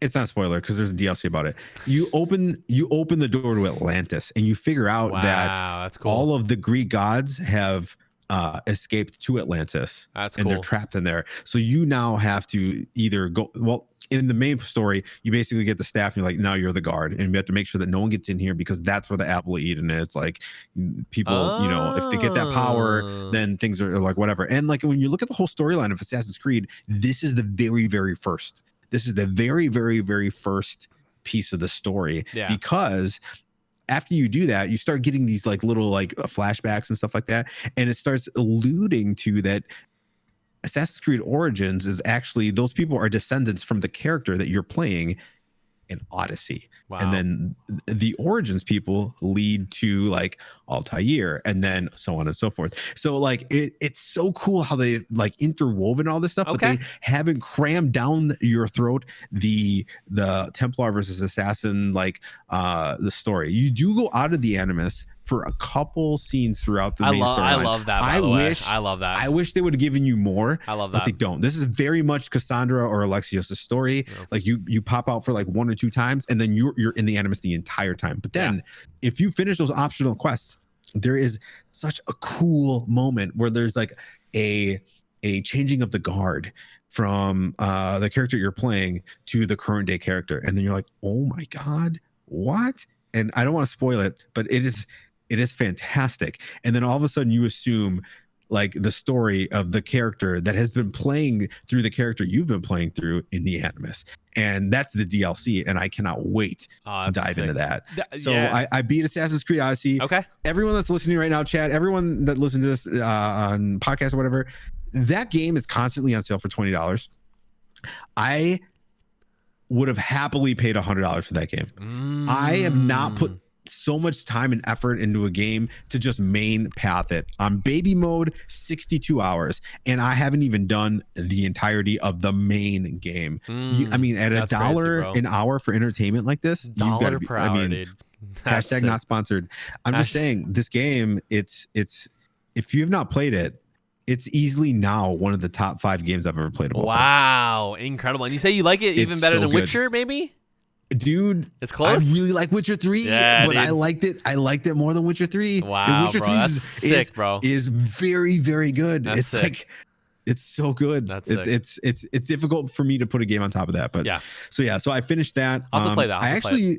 It's not a spoiler because there's a DLC about it. You open the door to Atlantis, and you figure out that
that's cool.
all of the Greek gods have escaped to Atlantis.
That's
and
cool.
They're trapped in there. So you now have to either go, well, in the main story, you basically get the staff and you're like, now you're the guard, and you have to make sure that no one gets in here, because that's where the apple of Eden is. Like people, if they get that power, then things are like whatever. And like when you look at the whole storyline of Assassin's Creed, this is the very, very first. This is the very, very, very first piece of the story, because after you do that, you start getting these like little like flashbacks and stuff like that, and it starts alluding to that Assassin's Creed Origins is actually, those people are descendants from the character that you're playing in Odyssey.
Wow.
And then the Origins people lead to like Altair, and then so on and so forth. So like it's so cool how they like interwoven all this stuff, but they haven't crammed down your throat the Templar versus Assassin, like the story. You do go out of the Animus for a couple scenes throughout the main storyline. I
love that. I love that.
I wish they would have given you more.
I love that,
but they don't. This is very much Cassandra or Alexios' story. Yeah. Like you pop out for like 1 or 2 times, and then you're in the Animus the entire time. But then if you finish those optional quests, there is such a cool moment where there's like a changing of the guard from the character you're playing to the current day character, and then you're like, oh my god, what? And I don't want to spoil it, but it is fantastic. And then all of a sudden you assume like the story of the character that has been playing through the character you've been playing through in the Animus. And that's the DLC. And I cannot wait to dive into that. So I beat Assassin's Creed Odyssey.
Okay.
Everyone that's listening right now, chat, everyone that listens to this on podcast or whatever, that game is constantly on sale for $20. I would have happily paid $100 for that game. I have not put so much time and effort into a game to just main path it on baby mode, 62 hours, and I haven't even done the entirety of the main game. I mean, at $1 an hour for entertainment like this, you've got to be, I mean, hashtag not sponsored. I'm just saying, this game, it's if you have not played it, it's easily now one of the top 5 games I've ever played.
Wow, incredible! And you say you like it even better than Witcher, maybe?
Dude,
it's close.
I really like Witcher 3, but dude, I liked it more than Witcher 3.
Wow,
and Witcher
bro,
3
that's sick, bro.
Is very, very good. It's sick. Like, it's so good. It's difficult for me to put a game on top of that, but so I finished that.
I'll have to play that.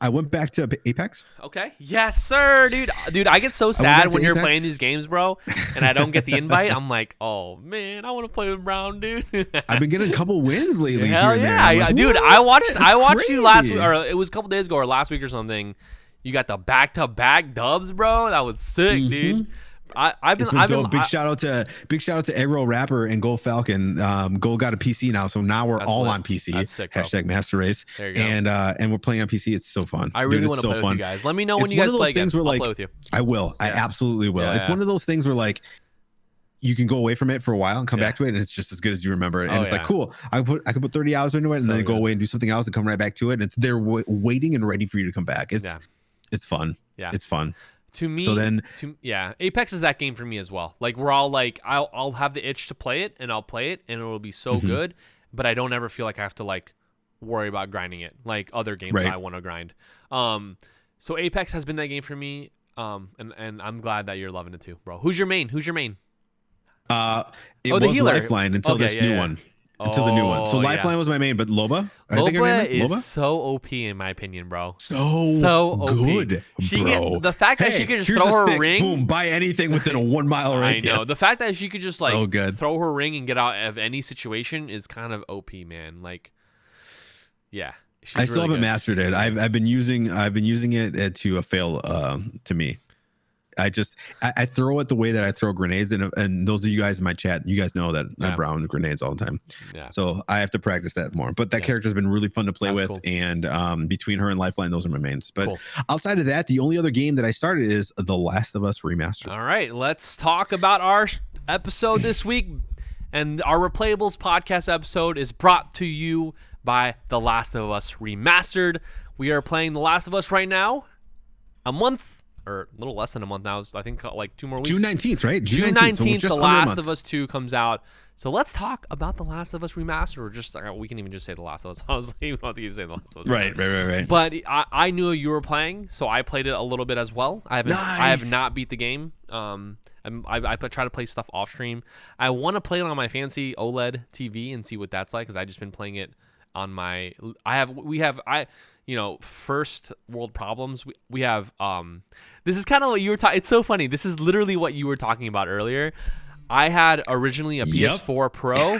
I went back to Apex.
Okay. Yes, sir, dude. I get so sad when you're playing these games, bro, and I don't get the invite. I'm like, oh man, I want to play with Brown, dude.
I've been getting a couple wins lately.
Hell yeah, like, dude. I watched you last week, or it was a couple days ago, or last week or something. You got the back-to-back dubs, bro. That was sick, dude. I've been
big shout out to Aggro Rapper and Gold Falcon. Gold got a PC now, so now we're all on PC.
That's sick, bro.
Hashtag Master Race.
There you go.
And we're playing on PC. It's so fun.
I really want to play with you guys. Let me know when you guys play again. I'll play with you.
I will. I absolutely will. It's one of those things where like you can go away from it for a while and come back to it, and it's just as good as you remember it. And it's like, cool. I could put 30 hours into it, and then go away and do something else and come right back to it. And it's there waiting and ready for you to come back. It's fun. Yeah, it's fun.
To me, Apex is that game for me as well. Like we're all like, I'll have the itch to play it, and I'll play it, and it will be so good. But I don't ever feel like I have to like worry about grinding it like other games I want to grind. So Apex has been that game for me. And I'm glad that you're loving it too, bro. Who's your main?
It
The
was
healer.
Lifeline until
Okay,
this
yeah,
new
yeah.
one. Until the new one. So Lifeline was my main, but Loba, I think her name is
Loba
Loba.
is so OP in my opinion, bro.
So
OP.
good, bro.
The fact that she could just
here's
throw
a
her
stick.
ring.
Boom, buy anything within a 1 mile radius.
I know. The fact that she could just like
So good.
throw her ring and get out of any situation is kind of OP, man. Like, yeah.
I still haven't mastered it. I've been using it to a fail to me. I throw it the way that I throw grenades, and those of you guys in my chat, you guys know that I brown grenades all the time.
Yeah.
So I have to practice that more. But that character's been really fun to play with,
cool.
and between her and Lifeline, those are my mains. But outside of that, the only other game that I started is The Last of Us Remastered.
All right, let's talk about our episode this week, and our Replayables podcast episode is brought to you by The Last of Us Remastered. We are playing The Last of Us right now, a month. Or a little less than a month now. I think like 2 more weeks.
June 19th, right?
June 19th, The Last of Us 2 comes out. So let's talk about The Last of Us Remastered. Or just we can even just say The Last of Us. Honestly, we don't have to keep saying The Last of Us.
Right.
But I knew you were playing, so I played it a little bit as well. I have not beat the game. I try to play stuff off stream. I want to play it on my fancy OLED TV and see what that's like, because I've just been playing it on my. First world problems. We have this is kind of what you were talking. It's so funny. This is literally what you were talking about earlier. I had originally a PS4 Pro,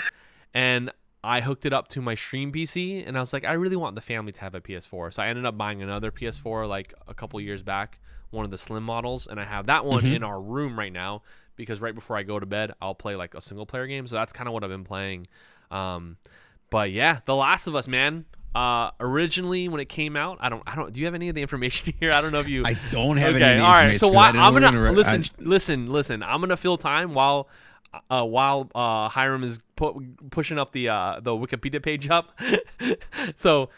and I hooked it up to my stream PC, and I was like, I really want the family to have a PS4. So I ended up buying another PS4 like a couple years back, one of the slim models, and I have that one in our room right now, because right before I go to bed, I'll play like a single player game. So that's kind of what I've been playing. But yeah, The Last of Us, man. Originally when it came out, I don't do you have any of the information here? I don't know if you
I don't have any of the
all right,
information.
so I'm gonna listen, I'm gonna fill time while Hiram is pushing up the Wikipedia page up. So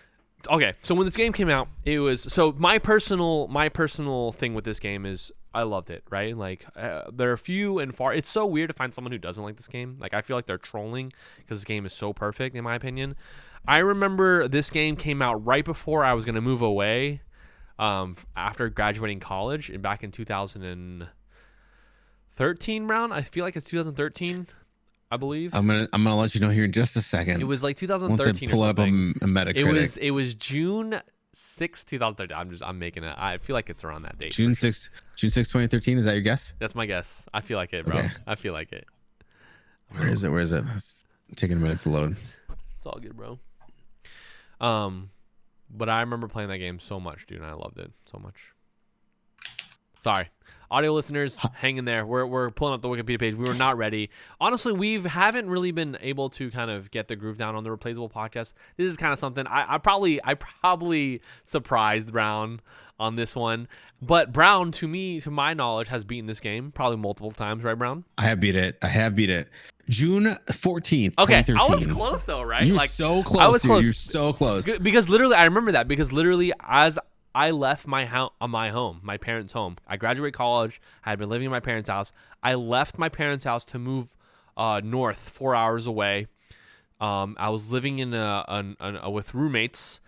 when this game came out, it was my personal thing with this game is I loved it, right? Like there are few and far. It's so weird to find someone who doesn't like this game. Like I feel like they're trolling because this game is so perfect in my opinion. I remember this game came out right before I was going to move away after graduating college back in 2013 round. I feel like it's 2013, I believe.
I'm gonna let you know here in just a second.
It was like 2013
pull
or
something. Up a Metacritic.
It was June 6, 2013. I'm making it. I feel like it's around that date.
June 6, 2013. Is that your guess?
That's my guess. I feel like it, bro. Okay. I feel like it.
Where is it? It's taking a minute to load.
It's all good, bro. But I remember playing that game so much, dude, and I loved it so much. Sorry, audio listeners, hang in there. We're pulling up the Wikipedia page. We were not ready. Honestly, we haven't really been able to kind of get the groove down on the Replayables podcast. This is kind of something I probably surprised Brown on this one. But Brown, to my knowledge, has beaten this game probably multiple times, right, Brown?
I have beat it. June 14th,
okay,
2013.
I was close though, right?
You're so close. I was close. You're so close.
Because literally, I remember that because literally, as I left my parents' home, I graduated college. I had been living in my parents' house. I left my parents' house to move north 4 hours away. I was living in with roommates.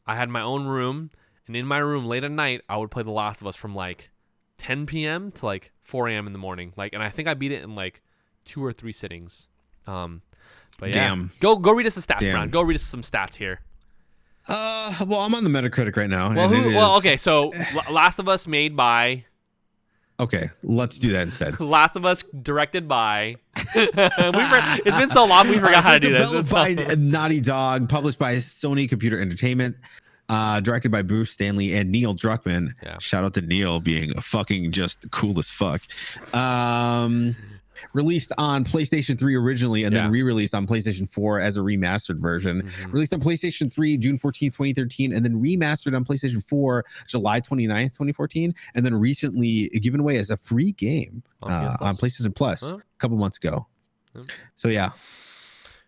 I had my own room, and in my room late at night, I would play The Last of Us from like 10 p.m. to like 4 a.m. in the morning. Like, and I think I beat it in like 2 or 3 sittings. But yeah,
damn.
Go read us the stats, Brown. Go read us some stats here.
Well, I'm on the Metacritic right now.
Okay, so Last of Us made by.
Okay, let's do that instead.
Last of Us directed by. It's been so long we forgot how to do this.
Developed by Naughty Dog, published by Sony Computer Entertainment. Directed by Bruce Stanley and Neil Druckmann.
Yeah.
Shout out to Neil being fucking just cool as fuck. Released on PlayStation 3 originally and then re-released on PlayStation 4 as a remastered version. Mm-hmm. Released on PlayStation 3 June 14th, 2013, and then remastered on PlayStation 4 July 29th, 2014, and then recently given away as a free game on PlayStation Plus a couple months ago. So yeah,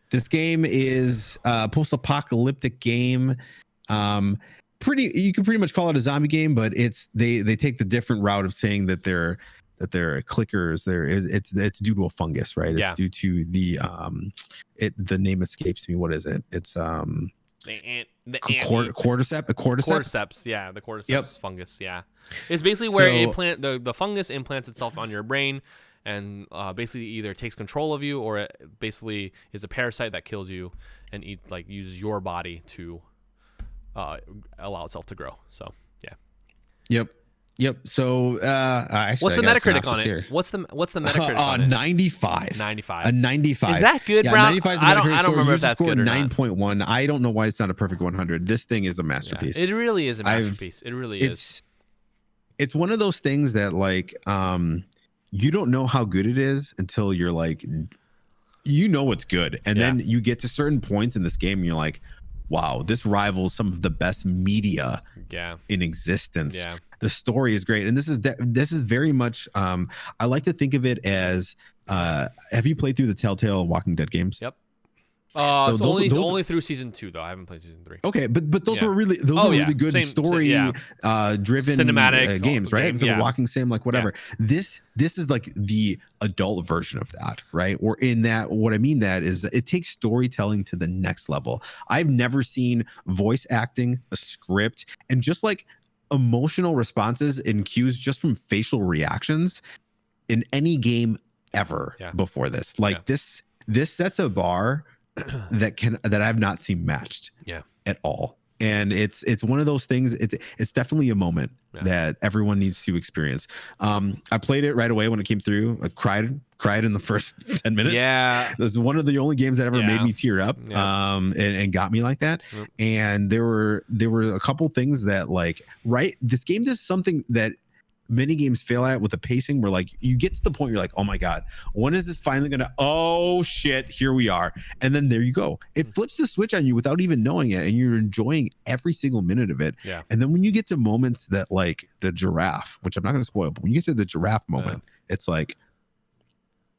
this game is a post-apocalyptic game. You can pretty much call it a zombie game, but they take the different route of saying that they're clickers. It's due to a fungus, right? It's due to the name escapes me. What is it? It's
The
cordyceps.
Yeah, the cordyceps
Yep.
fungus. Yeah, it's basically where
So
the fungus implants itself on your brain, and basically either takes control of you, or it basically is a parasite that kills you and uses your body to allow itself to grow. So yeah.
Yep. So actually,
What's the
I got a
Metacritic on
synopsis
it?
here.
What's the Metacritic on it?
95.
95.
A 95.
Is that good,
yeah,
Brown?
95 is the
I don't
Metacritic score.
remember if
User
that's
score
good or not.
9.1. I don't know why it's not a perfect 100. This thing is a
Yeah,
masterpiece.
it really is a masterpiece. It really is.
It's one of those things that like you don't know how good it is until you're like, you know it's good, and then you get to certain points in this game and you're like, wow, this rivals some of the best media in existence.
Yeah.
The story is great, and this is very much I like to think of it as have you played through the Telltale Walking Dead games?
Yep.
So those
only through season 2 though. I haven't played season 3.
Okay, but those were really good story driven
cinematic
games, right?
games,
So Walking Sim, like whatever. This is like the adult version of that, right? Or in that, what I mean that is it takes storytelling to the next level. I've never seen voice acting, a script, and just like emotional responses and cues just from facial reactions in any game ever before this. Like this sets a bar that I've not seen matched at all. And it's one of those things. It's definitely a moment that everyone needs to experience. I played it right away when it came through. I cried in the first 10 minutes.
Yeah,
it was one of the only games that ever made me tear up and got me like that. And there were a couple things that this game does something that many games fail at with the pacing, where like you get to the point you're like, oh my god, when is this finally gonna, oh shit, here we are, and then there you go, it flips the switch on you without even knowing it, and you're enjoying every single minute of it. And then when you get to moments that like the giraffe, which I'm not going to spoil, but when you get to the giraffe moment, it's like,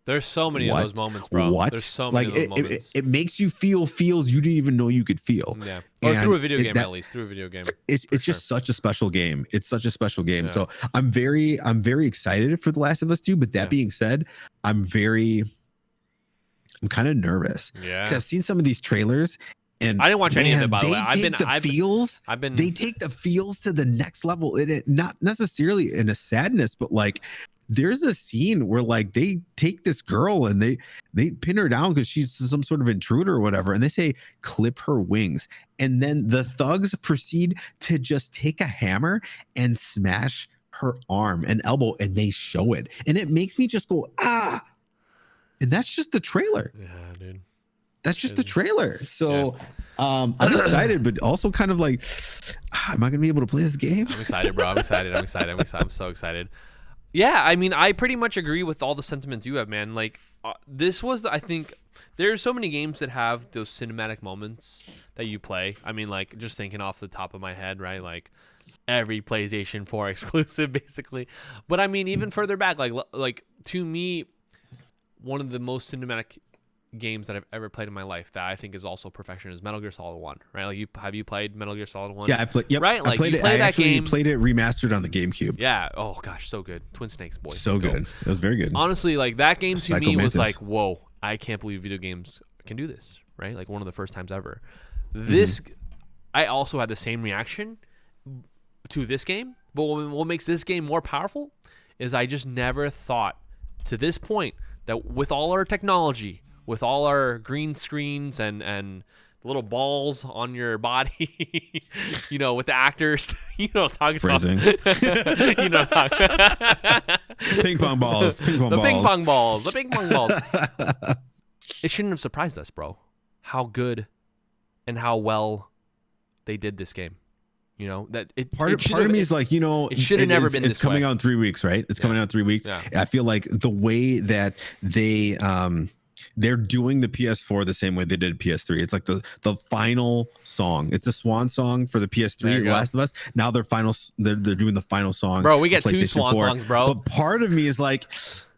there's so many of those moments, bro. There's so many of those moments.
It makes you feel feels you didn't even know you could feel.
Yeah. Or through a video game, at least. Through a video game.
It's just such a special game. It's such a special game. So I'm very excited for The Last of Us 2. But that being said, I'm kind of nervous. Yeah. Because I've seen some of these trailers. And
I didn't watch any of it, by the way.
They take the feels to the next level. It not necessarily in a sadness, but like there's a scene where like they take this girl and they pin her down because she's some sort of intruder or whatever, and they say clip her wings, and then the thugs proceed to just take a hammer and smash her arm and elbow, and they show it, and it makes me just go and that's just the trailer.
Yeah, dude.
That's just the trailer. So I'm excited, but also kind of like, am I gonna be able to play this game?
I'm excited, bro. I'm so excited. Yeah, I mean, I pretty much agree with all the sentiments you have, man. Like, this was, I think, there's so many games that have those cinematic moments that you play. I mean, like, just thinking off the top of my head, right? Like, every PlayStation 4 exclusive, basically. But, I mean, even further back, like to me, one of the most cinematic games that I've ever played in my life that I think is also perfection is Metal Gear Solid 1, right? Like, have you played Metal Gear Solid 1?
Yeah, I played. Yep,
right? Like,
I played
you
it.
Play
I
that
actually
game.
Played it remastered on the GameCube.
Yeah. Oh gosh, so good. Twin Snakes, boy.
So good. It was very good.
Honestly, like that game to
Psycho
me was
Mantis.
like, whoa, I can't believe video games can do this, right? Like one of the first times ever. This, I also had the same reaction to this game, but what makes this game more powerful is I just never thought to this point that with all our technology, with all our green screens and little balls on your body, you know, with the actors, you know, talking
Phrasing.
you know,
Ping pong balls.
Ping pong balls. It shouldn't have surprised us, bro, how good and how well they did this game. You know, that
part of me is like, you know,
it should have never been this way.
It's coming out in 3 weeks, right? It's coming out in 3 weeks.
Yeah.
I feel like the way that they're doing the PS4 the same way they did PS3. It's like the final song. It's the swan song for the PS3, Last of Us. Now they're doing the final song.
Bro, we get 2 swan songs, bro.
But part of me is like,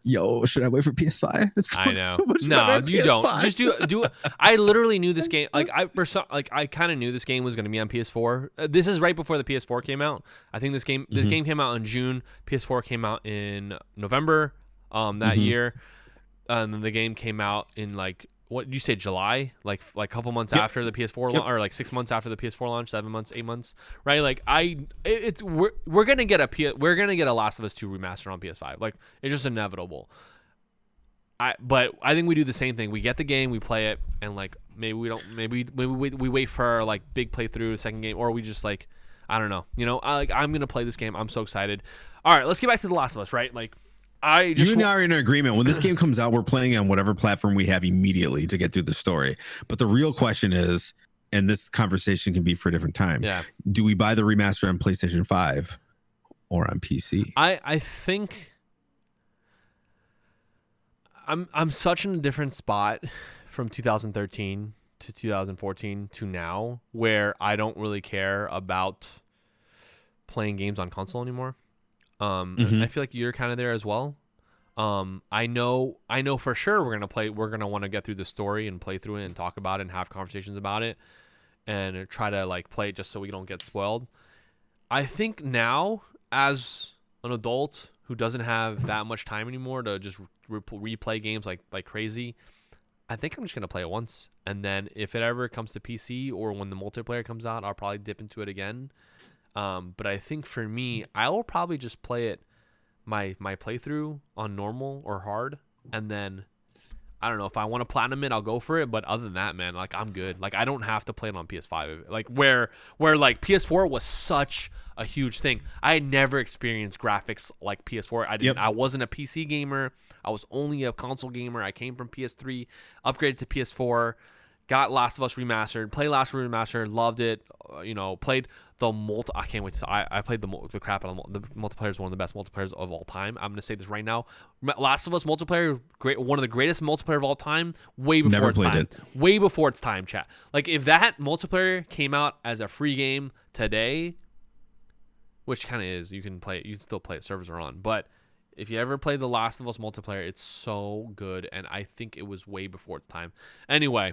yo, should I wait for PS5? It's going so much better on
you
PS5.
don't. Just do. I literally knew this game. I kind of knew this game was going to be on PS4. This is right before the PS4 came out. I think this game came out in June. PS4 came out in November that year. And then the game came out in like what did you say, July, like a couple months
Yep.
after the PS4
Yep.
or like 6 months after the PS4 launch, 7 months, 8 months, right? Like we're gonna get a Last of Us 2 remaster on PS5. Like it's just inevitable. But I think we do the same thing. We get the game, we play it, and like maybe we don't, maybe we wait for our like big playthrough, the second game, or we just like, I don't know, I'm gonna play this game. I'm so excited. All right, let's get back to The Last of Us, right? Like
You and I are in agreement. When this game comes out, we're playing on whatever platform we have immediately to get through the story. But the real question is, and this conversation can be for a different time.
Yeah.
Do we buy the remaster on PlayStation 5 or on PC?
I think I'm such in a different spot from 2013 to 2014 to now, where I don't really care about playing games on console anymore. I feel like you're kind of there as well. I know for sure we're gonna want to get through the story and play through it and talk about it and have conversations about it and try to like play it just so we don't get spoiled. I think now, as an adult who doesn't have that much time anymore to just replay games like crazy, I think I'm just gonna play it once, and then if it ever comes to PC or when the multiplayer comes out, I'll probably dip into it again. But I think for me, I will probably just play it my playthrough on normal or hard, and then I don't know if I want to platinum it, I'll go for it. But other than that, man, like I'm good. Like I don't have to play it on PS5. Like where like PS4 was such a huge thing. I had never experienced graphics like PS4. I wasn't a PC gamer. I was only a console gamer. I came from PS3, upgraded to PS4. Got Last of Us Remastered, played Last of Us Remastered, loved it. Played the I can't wait to. I played the crap out of the multiplayer is one of the best multiplayers of all time. I'm gonna say this right now. Last of Us multiplayer, great, one of the greatest multiplayer of all time. Way before
Never
its
played
time.
it.
Way before its time, chat. Like if that multiplayer came out as a free game today, which kind of is, you can still play it. Servers are on, but if you ever play the Last of Us multiplayer, it's so good, and I think it was way before its time. Anyway.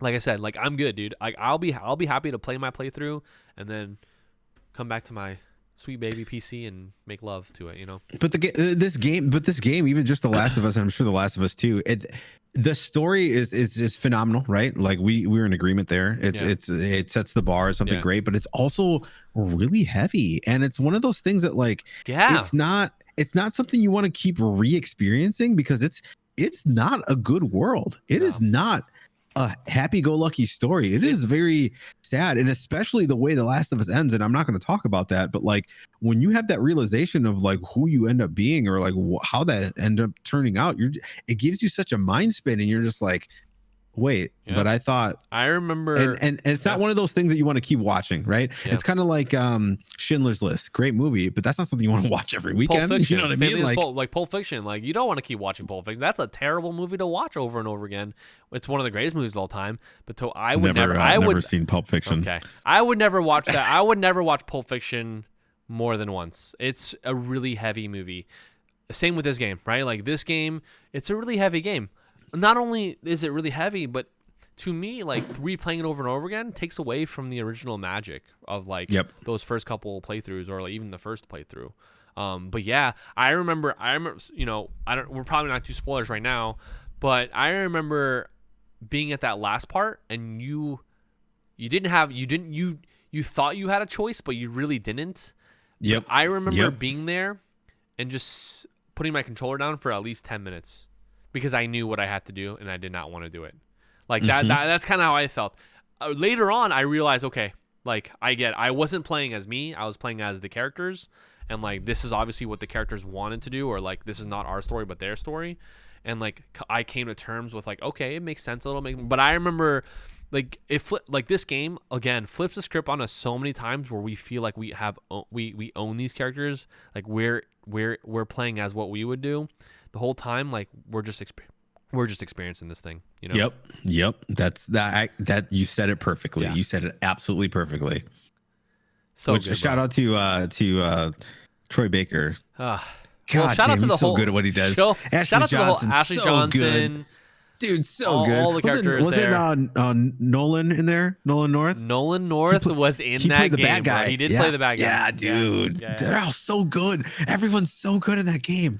Like I said, like I'm good, dude. Like I'll be happy to play my playthrough and then come back to my sweet baby PC and make love to it,
But this game, even just The Last of Us, and I'm sure The Last of Us too. The story is phenomenal, right? Like we're in agreement there. It sets the bar as something great, but it's also really heavy, and it's one of those things that it's not something you want to keep re-experiencing because it's not a good world. It is not a happy-go-lucky story. It is very sad, and especially the way The Last of Us ends. And I'm not going to talk about that, but like when you have that realization of like who you end up being or like how that end up turning out, it gives you such a mind spin, and you're just like, wait, but I
remember,
and it's not one of those things that you want to keep watching, right? It's kind of like Schindler's List, great movie, but that's not something you want to watch every weekend.
Pulp Fiction.
You know what I mean?
Like Pulp Fiction, like you don't want to keep watching Pulp Fiction. That's a terrible movie to watch over and over again. It's one of the greatest movies of all time. But I've never
seen Pulp Fiction.
Okay, I would never watch that. I would never watch Pulp Fiction more than once. It's a really heavy movie. Same with this game, right? Like this game, it's a really heavy game. Not only is it really heavy, but to me, like replaying it over and over again takes away from the original magic of like those first couple playthroughs or like even the first playthrough. But yeah, I remember, we're probably not too spoilers right now, but I remember being at that last part and you thought you had a choice, but you really didn't.
Yep.
But I remember being there and just putting my controller down for at least 10 minutes. Because I knew what I had to do and I did not want to do it. Like that's kind of how I felt. Later on, I realized, okay, like I wasn't playing as me. I was playing as the characters. And like, this is obviously what the characters wanted to do, or like, this is not our story, but their story. And like, I came to terms with like, okay, it makes sense a little bit. But I remember like this game again flips the script on us so many times where we feel like we own these characters. Like we're playing as what we would do. The whole time, like we're just experiencing this thing,
Yep. That's that you said it perfectly. You said it absolutely perfectly.
So good,
shout out to Troy Baker. God
shout
damn,
out to
he's so good at what he does.
Ashley Johnson,
good. Dude, so good.
All the characters
was
there.
it Nolan in there? Nolan North?
Nolan North was in that game. He played the bad guy. He did play the bad guy.
Yeah, dude. Yeah. They're all so good. Everyone's so good in that game.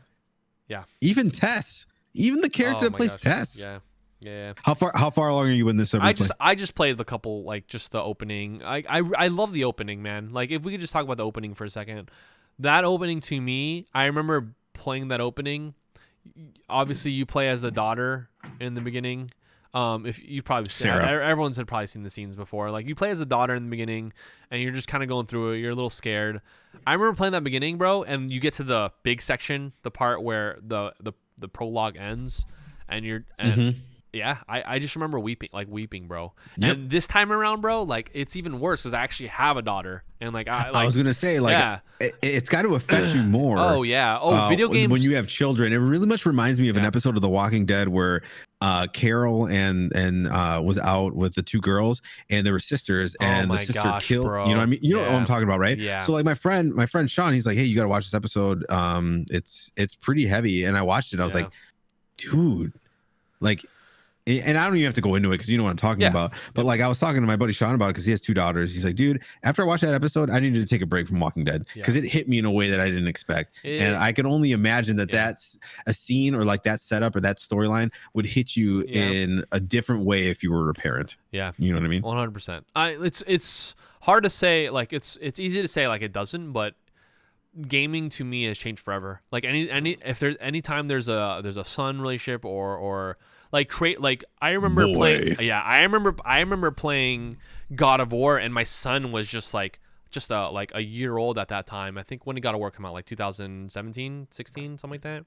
Yeah.
Even Tess. Even the character that plays Tess.
Yeah. Yeah.
How far along are you in this?
I just played the couple, like just the opening. I love the opening, man. Like if we could just talk about the opening for a second. That opening to me, I remember playing that opening. Obviously, you play as the daughter in the beginning. If you probably everyone's had probably seen the scenes before. Like you play as the daughter in the beginning, and you're just kind of going through it. You're a little scared. I remember playing that beginning, bro, and you get to the big section, the part where the prologue ends, and you're yeah, I just remember weeping, bro.
Yep.
And this time around, bro, like it's even worse because I actually have a daughter, and I
was gonna say, like,
yeah.
it's got to affect you more.
Oh yeah. Oh, video games
when you have children. It really much reminds me of an episode of The Walking Dead where Carol and was out with the two girls, and they were sisters, and the sister killed. Bro. You know what I mean? You know what I'm talking about, right?
Yeah.
So like my friend Sean, he's like, hey, you got to watch this episode. It's pretty heavy, and I watched it. I was like, dude, like. And I don't even have to go into it because you know what I'm talking about. But like I was talking to my buddy Sean about it because he has two daughters. He's like, dude, after I watched that episode, I needed to take a break from Walking Dead because it hit me in a way that I didn't expect. And I can only imagine that that's a scene or like that setup or that storyline would hit you in a different way if you were a parent. Yeah. You know what I mean?
100%. It's hard to say. Like it's easy to say like it doesn't, but gaming to me has changed forever. Like if there's anytime there's a son relationship or like I remember playing I remember playing God of War, and my son was just a year old at that time. I think when did God of War come out, like 2017 16, something like that.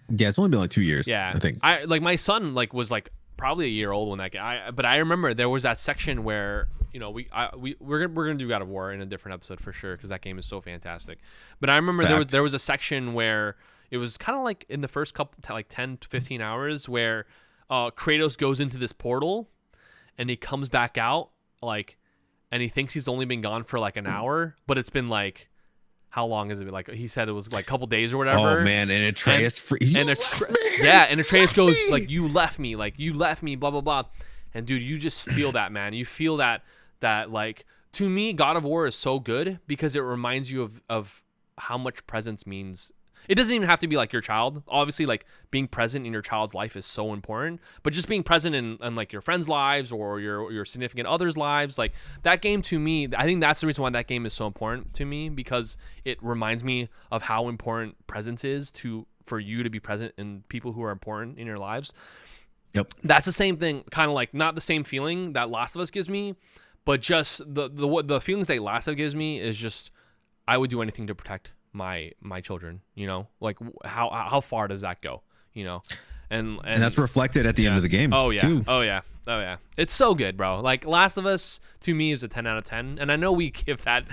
Yeah, it's only been like 2 years.
Yeah,
I think
my son was probably a year old when that game. But I remember there was that section where we're gonna do God of War in a different episode for sure because that game is so fantastic. But I remember there was a section where it was kind of like in the first couple like 10 to 15 hours where Kratos goes into this portal and he comes back out and he thinks he's only been gone for like an hour, but it's been like, how long has it been? Like he said it was like a couple days or whatever.
Oh man, and Atreus
and Atreus goes like, you left me, blah blah blah. And dude, you just feel that, man. You feel that like, to me, God of War is so good because it reminds you of how much presence means. It doesn't even have to be like your child. Obviously, like being present in your child's life is so important, but just being present in like your friends' lives or your significant others' lives, like that game to me, I think that's the reason why that game is so important to me, because it reminds me of how important presence is for you to be present in people who are important in your lives.
Yep.
That's the same thing, kind of like not the same feeling that Last of Us gives me, but just the feelings that Last of Us gives me is just, I would do anything to protect my children, like how far does that go, and
that's reflected at the end of the game.
Oh yeah
too.
Oh yeah it's so good, bro. Like Last of Us to me is a 10 out of 10, and I know we give that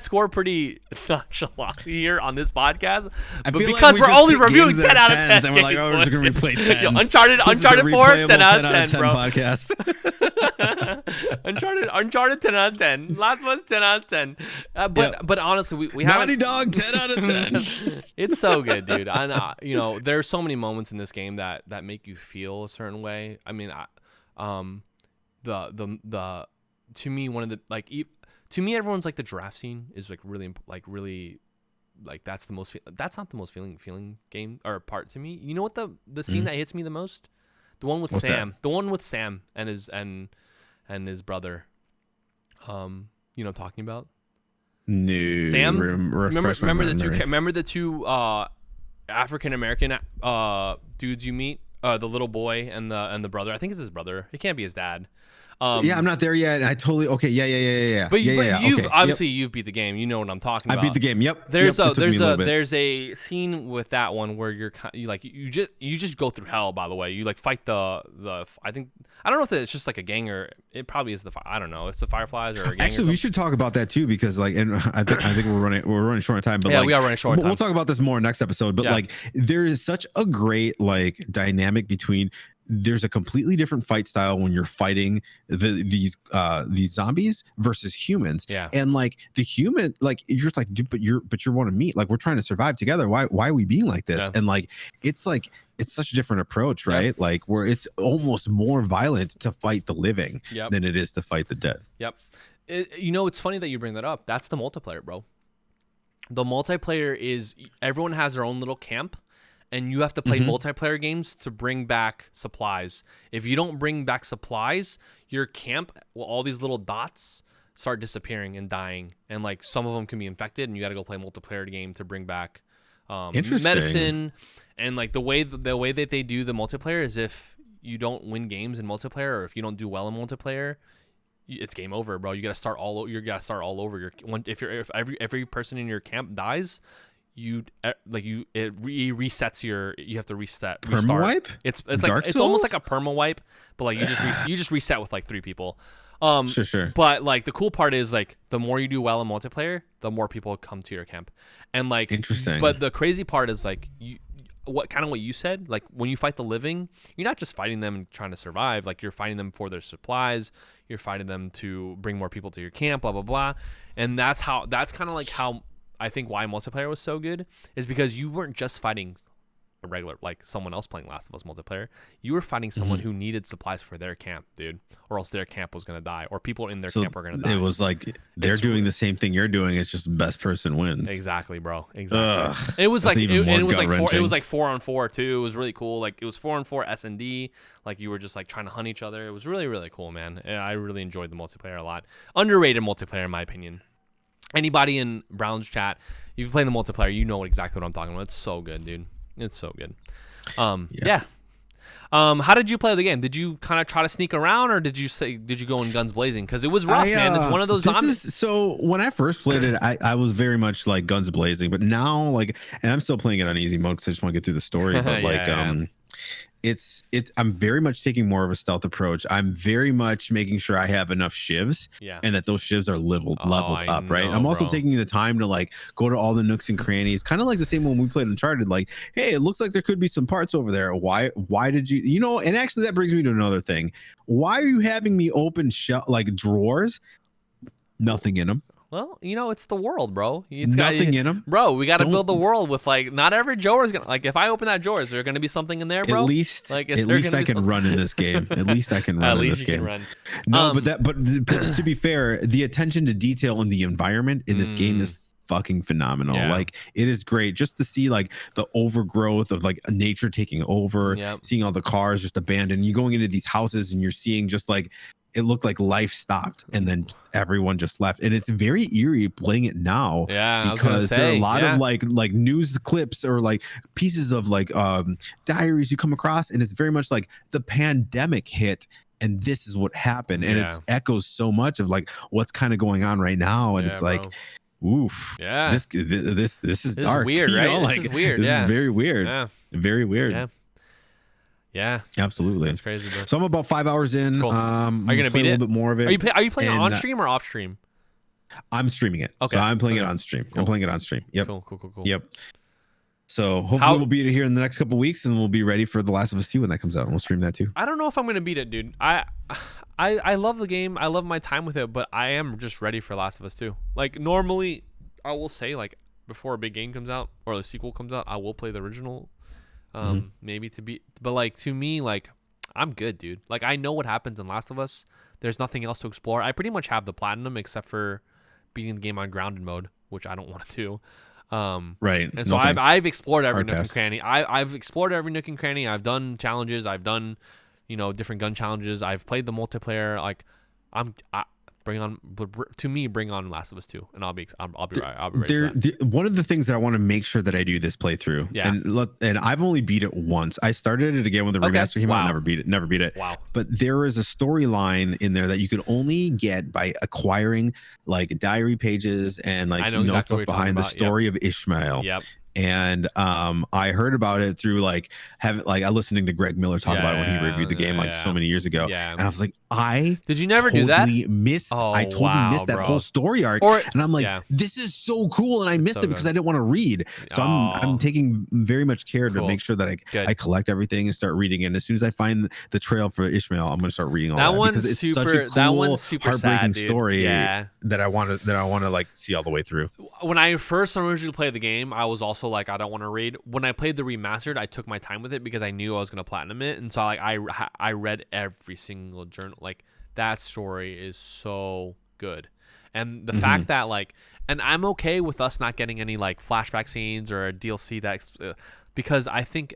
score pretty nonchalant here on this podcast, but because we're only reviewing 10 out of 10
and we're like, oh, we're just gonna replay 10.
Yo, Uncharted 4 10 out of 10 bro.
Podcast.
Uncharted 10 out of 10, Last of Us 10 out of 10, but honestly we have
Naughty Dog 10 out of 10.
It's so good, dude. And there's so many moments in this game that make you feel a certain way. I mean, the to me, one of the to me, everyone's like, the giraffe scene is really that's not the most feeling game or part to me. You know what the scene that hits me the most? The one with
What's
Sam.
that?
The one with Sam and his brother. You know what I'm talking about?
No.
Sam. Remember the two African American dudes you meet? The little boy and the brother. I think it's his brother. It can't be his dad.
Yeah, I'm not there yet. I totally Yeah.
But you've obviously you've beat the game. You know what I'm talking about.
I beat the game. Yep.
There's a scene with that one where you just go through hell. By the way, you fight the I don't know if it's just like a gang or it probably is I don't know. It's the Fireflies or a gang.
Actually, we should talk about that too, because and I think we're running short on time. But
we are running short on time.
We'll talk about this more next episode. But there is such a great dynamic between. There's a completely different fight style when you're fighting these zombies versus humans.
Yeah.
And the human, you're just like, dude, but you're one of me. Like, we're trying to survive together. Why are we being like this? Yeah. And it's such a different approach, right? Yep. Where it's almost more violent to fight the living than it is to fight the dead.
Yep. It's funny that you bring that up. That's the multiplayer, bro. The multiplayer is everyone has their own little camp. and you have to play multiplayer games to bring back supplies. If you don't bring back supplies, your camp, well, all these little dots start disappearing and dying, and like some of them can be infected, and you got to go play a multiplayer game to bring back medicine. And like the way that they do the multiplayer is if you don't win games in multiplayer, or if you don't do well in multiplayer, it's game over, bro. You gotta start all over. You gotta start all over. If every person in your camp dies, it resets you have to restart.
Perma wipe.
It's like it's almost like a perma wipe, but like you just reset with like 3 people.
Sure.
But like the cool part is like the more you do well in multiplayer, the more people come to your camp, and like
interesting.
But the crazy part is like what you said, like when you fight the living, you're not just fighting them and trying to survive. Like you're fighting them for their supplies. You're fighting them to bring more people to your camp. Blah blah blah, and that's kind of like how I think why multiplayer was so good is because you weren't just fighting a regular like someone else playing Last of Us multiplayer. You were fighting someone who needed supplies for their camp, dude, or else their camp was gonna die, or people in their camp were gonna die.
It was like they're doing the same thing you're doing. It's just the best person wins.
Exactly, bro. Exactly. It was like it was like 4-on-4 too. It was really cool. Like it was 4-on-4 S&D. Like you were just like trying to hunt each other. It was really really cool, man. I really enjoyed the multiplayer a lot. Underrated multiplayer in my opinion. Anybody in Brown's chat, you've played the multiplayer, you know exactly what I'm talking about. It's so good, dude. It's so good. Yeah. How did you play the game? Did you kind of try to sneak around, or did you go in guns blazing? Because it was rough, man. It's one of those.
So when I first played it, I was very much like guns blazing, but now like, and I'm still playing it on easy mode because I just want to get through the story. But like, it's I'm very much taking more of a stealth approach. I'm very much making sure I have enough shivs, and that those shivs are leveled up, right? I'm also taking the time to like go to all the nooks and crannies, kind of like the same when we played Uncharted. Like, hey, it looks like there could be some parts over there. Why did you know? And actually, that brings me to another thing. Why are you having me open like drawers? Nothing in them.
Well, you know, it's the world, bro.
Nothing in them,
bro. We got to build the world with like not every drawer is gonna like. If I open that drawer, is there gonna be something in there, bro?
At least I can run in this game. At least I can run in this game. No, but to be fair, the attention to detail in the environment in this game is fucking phenomenal. Like it is great just to see like the overgrowth of like nature taking over, seeing all the cars just abandoned. You going into these houses and you're seeing just like. It looked like life stopped and then everyone just left, and it's very eerie playing it now. Because there are a lot of like news clips or like pieces of like diaries you come across, and it's very much like the pandemic hit and this is what happened, and it echoes so much of like what's kind of going on right now, and it's like. Oof. Yeah. This is dark.
Weird, right?
Know? Like,
this is weird.
This is very weird. Yeah. Very weird.
Yeah,
absolutely.
That's crazy, bro.
So I'm about 5 hours in.
Cool. Are you gonna beat
a little bit more of it?
Are you playing on stream or off stream?
I'm streaming it. Okay, so I'm playing it on stream. Cool. I'm playing it on stream. Yep.
Cool.
Yep. So hopefully we'll beat it here in the next couple weeks, and we'll be ready for The Last of Us 2 when that comes out, and we'll stream that too.
I don't know if I'm gonna beat it, dude. I love the game. I love my time with it, but I am just ready for Last of Us 2. Like normally, I will say like before a big game comes out or the sequel comes out, I will play the original. Maybe to beat, but like to me, like I'm good, dude. Like I know what happens in Last of Us. There's nothing else to explore. I pretty much have the platinum except for beating the game on grounded mode, which I don't want to do.
Right.
And so I've explored every nook and cranny. I've explored every nook and cranny. I've done challenges. I've done, different gun challenges. I've played the multiplayer. Like bring on Last of Us 2, and I'll be ready.
One of the things that I want to make sure that I do this playthrough, and I've only beat it once. I started it again when the remaster came out. Never beat it.
Wow.
But there is a storyline in there that you could only get by acquiring like diary pages and like notes behind the story of Ishmael.
Yep.
And I heard about it through like listening to Greg Miller talk about it when he reviewed the game so many years ago. Yeah. And I was like,
did you never do that?
I totally missed that whole story arc. And I'm like, this is so cool, and I missed it because I didn't want to read. So I'm taking very much care to make sure that I collect everything and start reading it. And as soon as I find the trail for Ishmael, I'm going to start reading all that because it's such a cool, heartbreaking story that I want to like see all the way through.
When I first originally played the game, I was also like, I don't want to read. When I played the remastered, I took my time with it because I knew I was going to platinum it, and so I read every single journal. Like that story is so good, and the fact that like, and I'm okay with us not getting any like flashback scenes or a DLC that because I think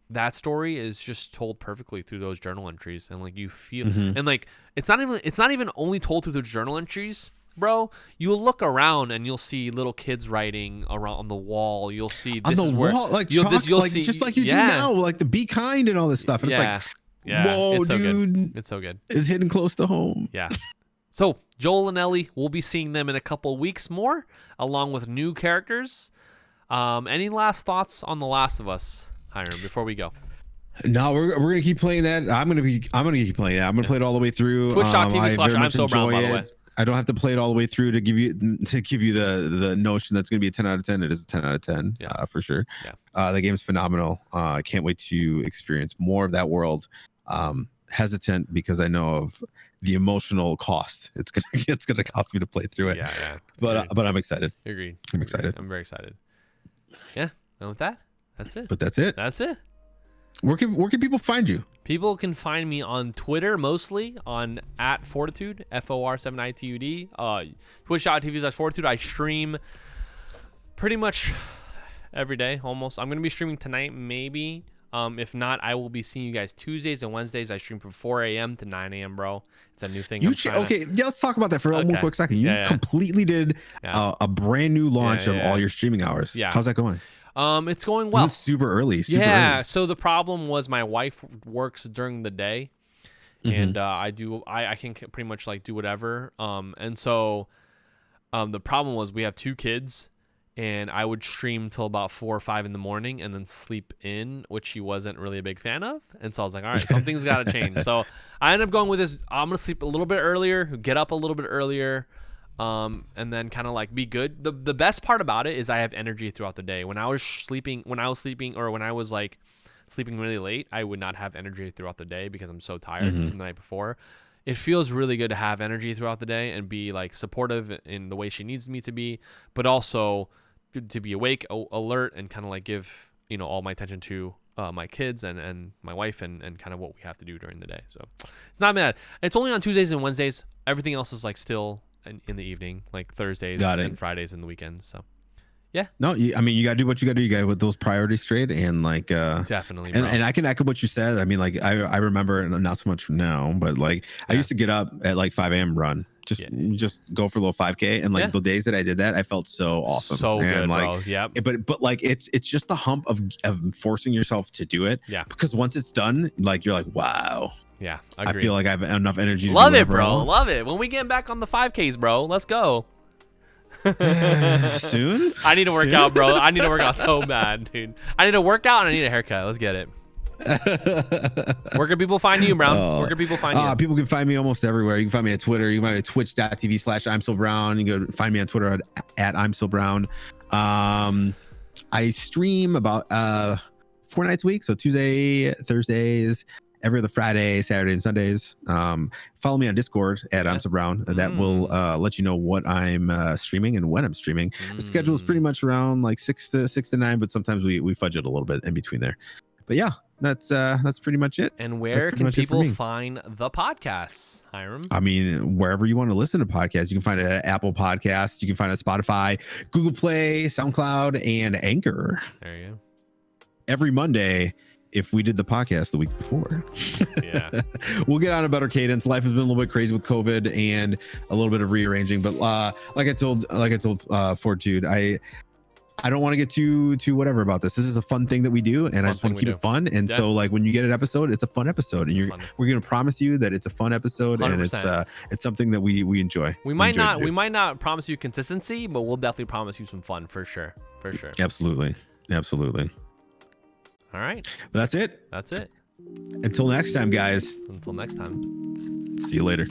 that story is just told perfectly through those journal entries, and like you feel,
Mhm.
and like it's not even only told through the journal entries, bro. You'll look around and you'll see little kids writing around on the wall. You'll see
On
this
the
is where
wall, like
you'll
chalk,
this you'll
like
see
just like you do
yeah,
now, like the be kind and all this stuff. And
yeah,
it's like,
yeah.
whoa,
It's so
dude,
good. It's so good.
it's hitting close to home.
Yeah. So Joel and Ellie, we'll be seeing them in a couple weeks more, along with new characters. Any last thoughts on The Last of Us, Hiram, before we go?
No, we're gonna keep playing that. I'm gonna keep playing that. I'm gonna play it all the way through.
Twitch.tv/I'm
I very much
so brown, by the
enjoy
way.
it. I don't have to play it all the way through to give you the notion that's gonna be a 10 out of 10. It is a 10 out of 10,
Yeah.
for sure.
Yeah.
The game's phenomenal. I can't wait to experience more of that world. Hesitant because I know of the emotional cost it's gonna cost me to play through it.
Yeah.
But I'm excited.
Agreed.
I'm excited.
I'm very excited. Yeah. And with that, that's it.
But that's it.
That's it.
Where can people find you?
People can find me on Twitter, mostly on @Fortitude, FOR7ITUD. Twitch.tv/Fortitude. I stream pretty much every day, almost. I'm going to be streaming tonight, maybe. If not, I will be seeing you guys Tuesdays and Wednesdays. I stream from 4 a.m. to 9 a.m., bro. It's a new thing.
Okay, yeah, let's talk about that for one
Okay.
quick second. You completely did a brand new launch of all your streaming hours.
Yeah.
How's that going?
It's going well.
It's super early.
Yeah. So the problem was my wife works during the day, and I can pretty much like do whatever. And so the problem was we have 2 kids, and I would stream till about 4 or 5 in the morning and then sleep in, which she wasn't really a big fan of. And so I was like, all right, something's got to change. So I ended up going with this. I'm going to sleep a little bit earlier, get up a little bit earlier, and then kind of like be good. The best part about it is I have energy throughout the day. When I was sleeping really late, I would not have energy throughout the day because I'm so tired from the night before. It feels really good to have energy throughout the day and be like supportive in the way she needs me to be, but also to be awake, alert, and kind of like give all my attention to my kids and my wife and kind of what we have to do during the day. So it's not bad. It's only on Tuesdays and Wednesdays. Everything else is like still in the evening, like Thursdays and Fridays and the weekends. So yeah.
No, I mean, you gotta do what you gotta do. You gotta put those priorities straight, and like
definitely. Bro.
And I can echo what you said. I mean, like I remember, and not so much now, but like I used to get up at like 5 a.m. run. Just go for a little 5K, and like the days that I did that, I felt so awesome.
So
and
good,
like,
bro. Yeah.
But like it's just the hump of forcing yourself to do it.
Yeah.
Because once it's done, like you're like, wow.
Yeah.
I feel like I have enough energy.
Love it, bro. Love it. When we get back on the 5Ks, bro, let's go.
Soon.
I need to work out, bro. I need to work out so bad, dude. I need to work out and I need a haircut. Let's get it. Where can people find you, Brown? Where can people find you?
People can find me almost everywhere. You can find me at Twitter. You can find me at twitch.tv/I'm so brown. You can go find me on Twitter at I'm so brown. I stream about 4 nights a week, so Tuesday, Thursdays, every other Friday, Saturday, and Sundays. Follow me on Discord at I'm so brown. That will let you know what I'm streaming and when I'm streaming. The schedule is pretty much around like 6 to 9, but sometimes we fudge it a little bit in between there. But yeah, that's pretty much it.
And where can people find the podcasts, Hiram?
I mean, wherever you want to listen to podcasts, you can find it at Apple Podcasts. You can find it at Spotify, Google Play, SoundCloud, and Anchor.
There you go.
Every Monday, if we did the podcast the week before.
Yeah.
We'll get on a better cadence. Life has been a little bit crazy with COVID and a little bit of rearranging. But like I told Fortitude, I don't want to get too whatever about this. This is a fun thing that we do, and I just want to keep it fun. And so, like, when you get an episode, it's a fun episode, and we're gonna promise you that it's a fun episode, 100%. And it's something that we enjoy.
We might not promise you consistency, but we'll definitely promise you some fun for sure.
Absolutely.
All right.
But that's it.
That's it.
Until next time, guys.
Until next time.
See you later.